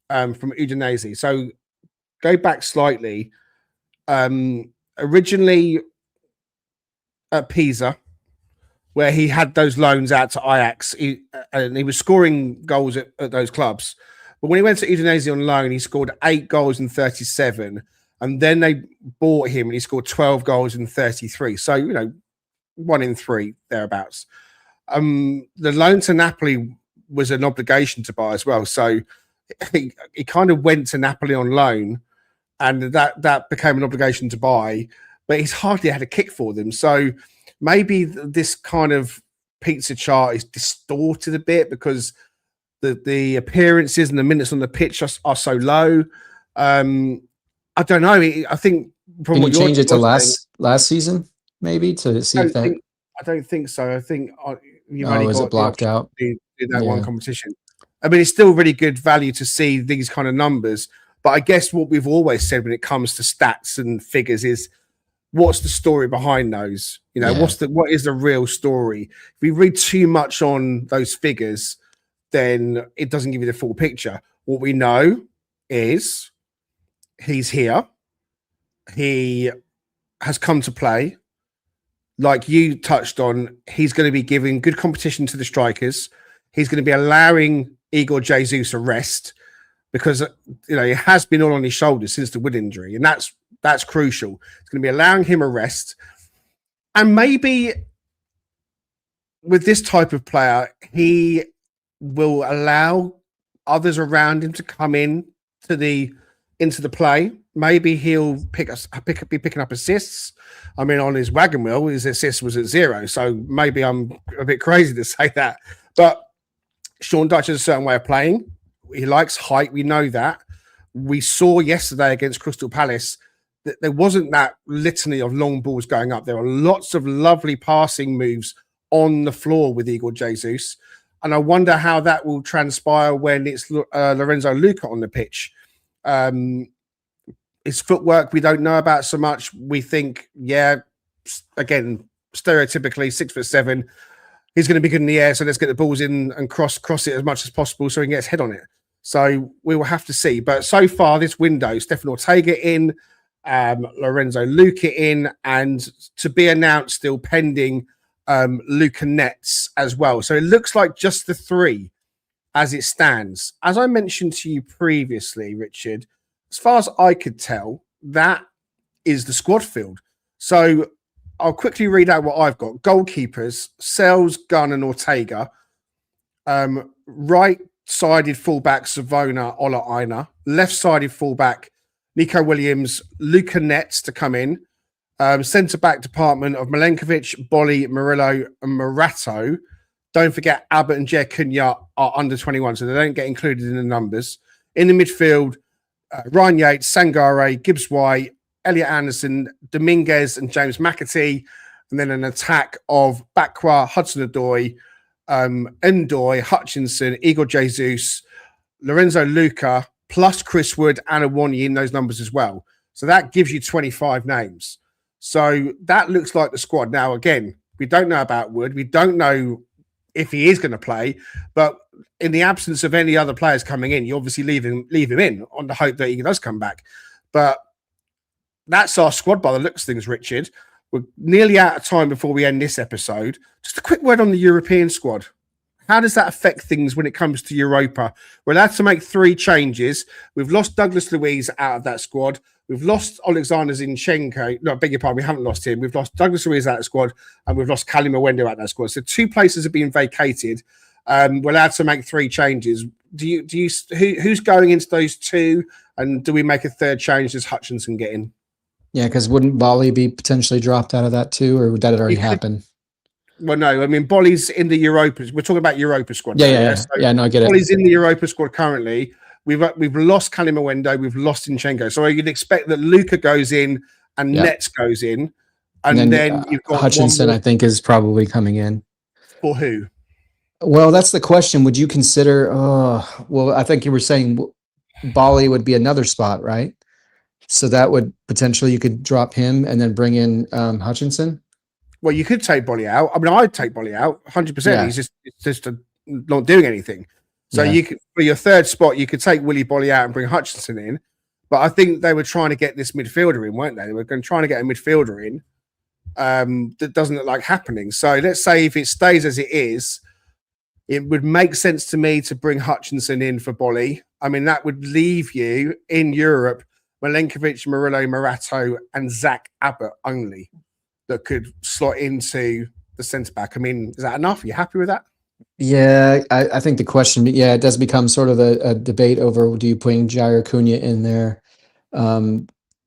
from Udinese. So go back slightly. Originally at Pisa, where he had those loans out to Ajax, and he was scoring goals at those clubs. But when he went to Udinese on loan, he scored 8 goals in 37. And then they bought him and he scored 12 goals in 33. So, 1 in 3, thereabouts. The loan to Napoli was an obligation to buy as well. So he kind of went to Napoli on loan, and that became an obligation to buy. But he's hardly had a kick for them. So maybe this kind of pizza chart is distorted a bit because the appearances and the minutes on the pitch are so low. I don't know. I think from can you change it to last season, maybe, to see if that. I don't think so. I think you've only got it blocked out. Do that one competition. I mean, it's still really good value to see these kind of numbers. But I guess what we've always said when it comes to stats and figures is, what's the story behind those? What is the real story? If we read too much on those figures, then it doesn't give you the full picture. What we know is. He's here. He has come to play. Like you touched on, he's going to be giving good competition to the strikers. He's going to be allowing Igor Jesus a rest because, he has been all on his shoulders since the Wood injury. And that's That's crucial. It's going to be allowing him a rest. And maybe with this type of player, he will allow others around him to come in to into the play. Maybe he'll be picking up assists. I mean, on his wagon wheel, his assist was at 0. So maybe I'm a bit crazy to say that. But Sean Dutch has a certain way of playing. He likes height. We know that. We saw yesterday against Crystal Palace that there wasn't that litany of long balls going up. There are lots of lovely passing moves on the floor with Igor Jesus. And I wonder how that will transpire when it's Lorenzo Luca on the pitch. His footwork, we don't know about so much. We think, again, stereotypically 6'7", he's going to be good in the air. So let's get the balls in and cross it as much as possible so he can get his head on it. So we will have to see. But so far, this window, Stefan Ortega in, Lorenzo Luca in, and to be announced still pending Luca Nets as well. So it looks like just the 3 as it stands. As I mentioned to you previously, Richard, as far as I could tell, that is the squad field. So I'll quickly read out what I've got. Goalkeepers, Sells, Gunn and Ortega. Right-sided fullback, Savona, Ola Aina. Left-sided fullback, Nico Williams, Luca Nets to come in. Centre-back department of Milenkovic, Bolly, Murillo and Morato. Don't forget Abbott and Jer Cunha are under 21, so they don't get included in the numbers. In the midfield, Ryan Yates, Sangare, Gibbs-White, Elliot Anderson, Dominguez and James McAtee. And then an attack of Bakwa, Hudson-Odoi, Ndoye, Hutchinson, Igor Jesus, Lorenzo Luca, plus Chris Wood and Awoniyi in those numbers as well. So that gives you 25 names. So that looks like the squad. Now, again, we don't know about Wood. We don't know if he is going to play. But in the absence of any other players coming in, you obviously leave him in on the hope that he does come back. But that's our squad by the looks of things, Richard. We're nearly out of time before we end this episode. Just a quick word on the European squad. How does that affect things when it comes to Europa? We're allowed to make 3 changes. We've lost Douglas Luiz out of that squad. We've lost Alexander Zinchenko. No, I beg your pardon, we haven't lost him. We've lost Douglas Luiz out of the squad, and we've lost Cali Mwendo out of that squad. So 2 places have been vacated. We're allowed to make 3 changes. Who's going into those 2? And do we make a 3rd change? Does Hutchinson get in? Yeah, because wouldn't Bolly be potentially dropped out of that too, or would that already happen? Well, no. I mean, Bolly's in the Europa. We're talking about Europa squad. Yeah. No, I get it. Bolly's in the Europa squad currently. We've lost Cali Mwendo. We've lost Zinchenko. So you'd expect that Luca goes in and Nets goes in, and then you've got Hutchinson. I think is probably coming in. For who? Well, that's the question. Would you consider? Well, I think you were saying Bolly would be another spot, right? So that would potentially, you could drop him and then bring in Hutchinson. Well, you could take Bolly out. I mean, I'd take Bolly out 100%. Yeah. He's just not doing anything. So you could, for your 3rd spot, you could take Willy Bolly out and bring Hutchinson in. But I think they were trying to get this midfielder in, weren't they? They were trying to get a midfielder in. That doesn't look like happening. So let's say if it stays as it is, it would make sense to me to bring Hutchinson in for Bolly. I mean, that would leave you in Europe Milenkovic, Murillo, Morato, and Zach Abbott only that could slot into the centre back. I mean, is that enough? Are you happy with that? Yeah, I think the question, it does become sort of a debate over, do you bring Jair Cunha in there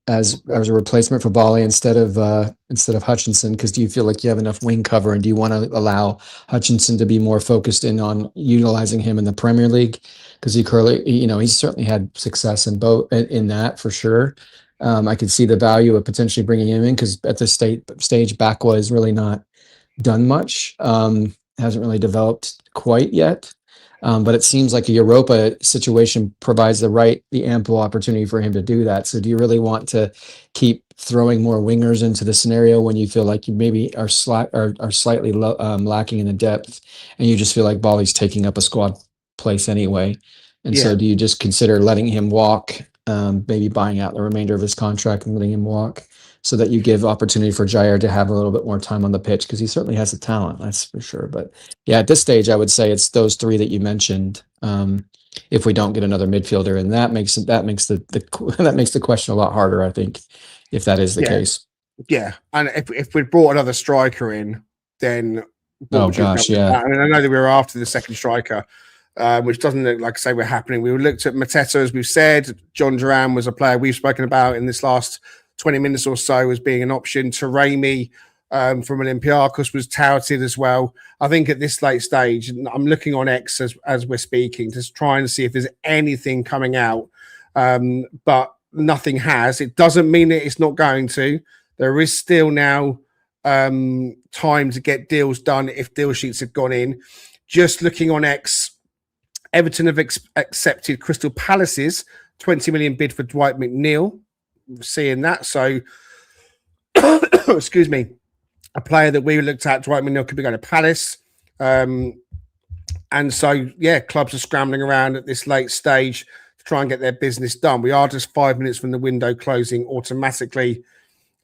as a replacement for Bolly instead of Hutchinson? Because do you feel like you have enough wing cover, and do you want to allow Hutchinson to be more focused in on utilizing him in the Premier League? Because he's certainly had success in both in that for sure. I could see the value of potentially bringing him in, because at this stage, Bakwa has really not done much. Hasn't really developed quite yet. But it seems like a Europa situation provides the ample opportunity for him to do that. So do you really want to keep throwing more wingers into the scenario when you feel like you maybe are slightly lacking in the depth, and you just feel like Bolly's taking up a squad place anyway? And so do you just consider letting him walk, maybe buying out the remainder of his contract and letting him walk so that you give opportunity for Jair to have a little bit more time on the pitch, because he certainly has the talent, that's for sure. But yeah, at this stage, I would say it's those three that you mentioned. If we don't get another midfielder, and that makes that makes the question a lot harder, I think, if that is the case. Yeah, and if we'd brought another striker in, then Oh gosh, yeah. I mean, I know that we were after the second striker, which doesn't look like, say, we're happening. We looked at Mateta, as we've said. John Duran was a player we've spoken about in this last 20 minutes or so as being an option. Taremi from Olympiacos was touted as well. I think at this late stage, I'm looking on X as we're speaking to try and see if there's anything coming out, but nothing has. It doesn't mean that it's not going to. There is still now time to get deals done if deal sheets have gone in. Just looking on X, Everton have accepted Crystal Palace's 20 million bid for Dwight McNeil. Seeing that, so excuse me, a player that we looked at, Dwight McNeil, could be going to Palace. And so, yeah, clubs are scrambling around at this late stage to try and get their business done. We are just 5 minutes from the window closing automatically.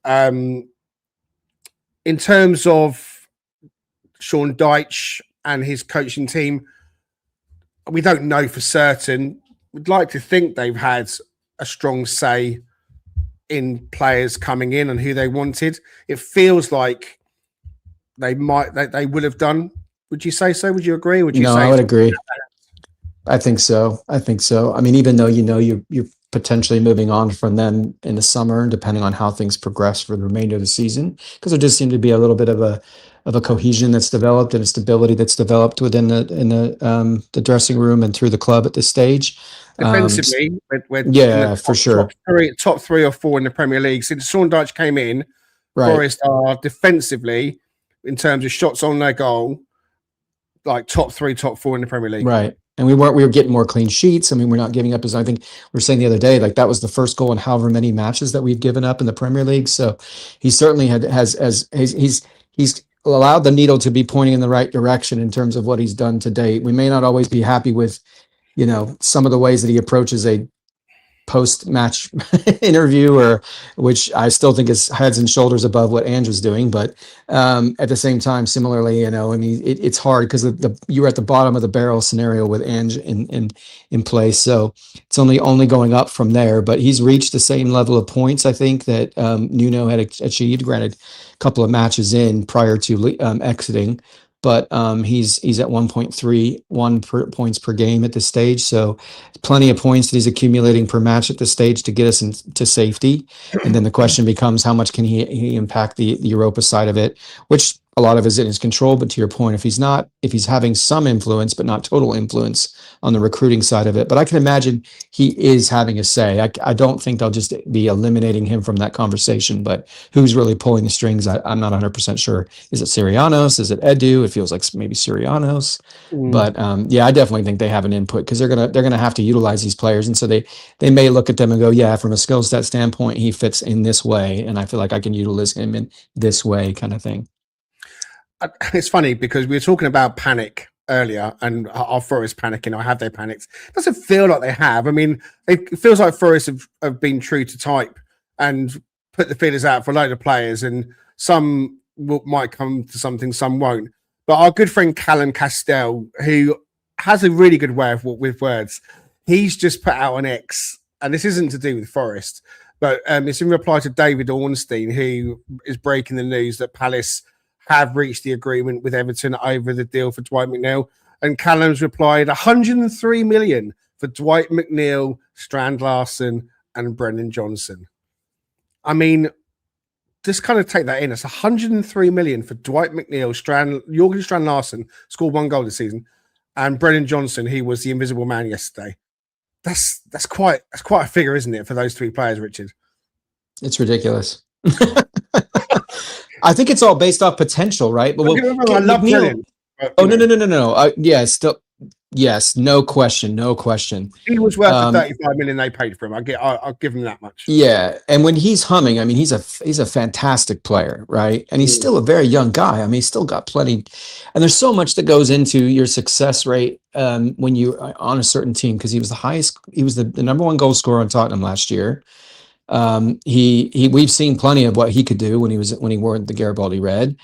In terms of Sean Dyche and his coaching team, we don't know for certain. We'd like to think they've had a strong say in players coming in and who they wanted. It feels like they would have done. Would you say so? Would you agree? Would you No, say I would agree. I think so. I mean, even though you're potentially moving on from them in the summer, depending on how things progress for the remainder of the season, because there does seem to be a little bit of a cohesion that's developed and a stability that's developed within the dressing room and through the club at this stage. Defensively, we're for sure top 3 or 4 in the Premier League since Sean Dyche came in. Right. Forest are defensively, in terms of shots on their goal, like top 3, top 4 in the Premier League. Right. And we were getting more clean sheets. I mean, we're not giving up, as I think we were saying the other day, like that was the first goal in however many matches that we've given up in the Premier League. So he certainly he's allowed the needle to be pointing in the right direction in terms of what he's done to date. We may not always be happy with, some of the ways that he approaches a post-match interview, or which I still think is heads and shoulders above what Andrew's doing. But at the same time, similarly, I mean, it's hard because you're at the bottom of the barrel scenario with Ange in place. So it's only going up from there. But he's reached the same level of points, I think, that Nuno had achieved, granted a couple of matches in prior to exiting. But he's at 1.31 points per game at this stage. So plenty of points that he's accumulating per match at this stage to get us into safety. And then the question becomes, how much can he impact the Europa side of it, which a lot of is in his control. But to your point, if he's having some influence, but not total influence on the recruiting side of it. But I can imagine he is having a say. I don't think they'll just be eliminating him from that conversation, but who's really pulling the strings? I'm not 100% sure. Is it Sirianos? Is it Edu? It feels like maybe Sirianos. But yeah, I definitely think they have an input, because they're gonna have to utilize these players. And so they may look at them and go, yeah, from a skill set standpoint, he fits in this way. And I feel like I can utilize him in this way, kind of thing. It's funny because we were talking about panic earlier, and our Forest panicking, or have they panicked? It doesn't feel like they have. I mean, it feels like Forest have been true to type and put the feelers out for a load of players, and some might come to something, some won't. But our good friend Callum Castell, who has a really good way with words, he's just put out on X, and this isn't to do with Forest, but it's in reply to David Ornstein, who is breaking the news that Palace have reached the agreement with Everton over the deal for Dwight McNeil. And Callum's replied, 103 million for Dwight McNeil, Strand Larsen, and Brendan Johnson. I mean, just kind of take that in. It's 103 million for Dwight McNeil, Jorgen Strand Larsen, scored 1 goal this season, and Brendan Johnson, he was the invisible man yesterday. That's quite a figure, isn't it, for those 3 players, Richard? It's ridiculous. I think it's all based off potential, right? But I love Brendan. Oh, no. Yes, no question. He was worth the 35 million they paid for him. I'll give him that much. Yeah, and when he's humming, I mean, he's a fantastic player, right? And he's still a very young guy. I mean, he's still got plenty. And there's so much that goes into your success rate when you are on a certain team, because he was the number 1 goal scorer on Tottenham last year. We've seen plenty of what he could do when he wore the Garibaldi red.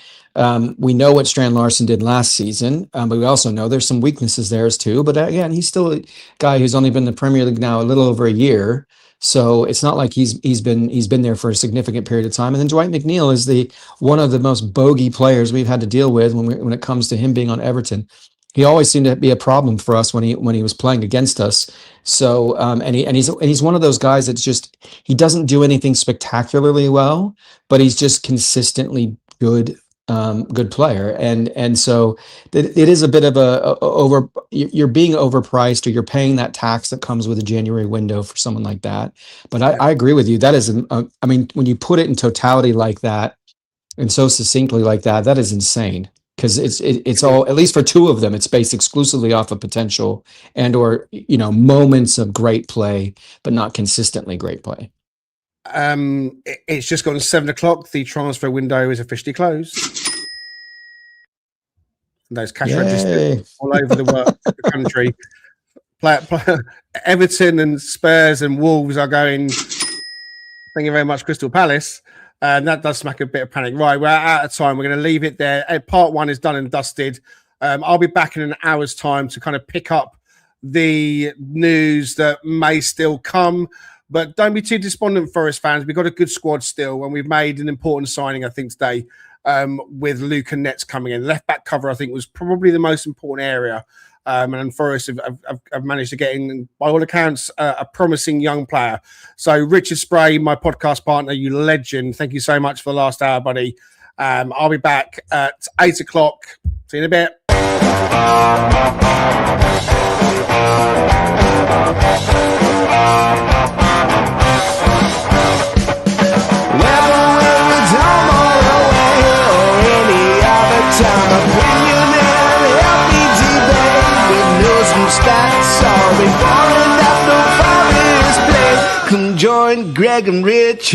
We know what Strand Larson did last season, but we also know there's some weaknesses there too. But again, he's still a guy who's only been in the Premier League now a little over a year. So it's not like he's been there for a significant period of time. And then Dwight McNeil is one of the most bogey players we've had to deal with when it comes to him being on Everton. He always seemed to be a problem for us when he was playing against us. So he's one of those guys that's just, he doesn't do anything spectacularly well, but he's just consistently good player. And so it is a bit of you're being overpriced, or you're paying that tax that comes with a January window for someone like that. But I agree with you. That is, I mean, when you put it in totality like that and so succinctly like that, that is insane. Because it's all, at least for two of them, it's based exclusively off of potential or moments of great play, but not consistently great play. It's just gone 7:00. The transfer window is officially closed. Those cash registers all over the country. Everton and Spurs and Wolves are going. Thank you very much, Crystal Palace. And that does smack a bit of panic. Right, we're out of time. We're going to leave it there. Part 1 is done and dusted. I'll be back in an hour's time to kind of pick up the news that may still come. But don't be too despondent, Forest fans. We've got a good squad still, and we've made an important signing, I think, today with Luca Netz coming in. Left back cover, I think, was probably the most important area. And Forest have managed to get in, by all accounts, a promising young player. So, Richard Spray, my podcast partner, you legend. Thank you so much for the last hour, buddy. I'll be back at 8:00. See you in a bit. Come join Greg and Rich.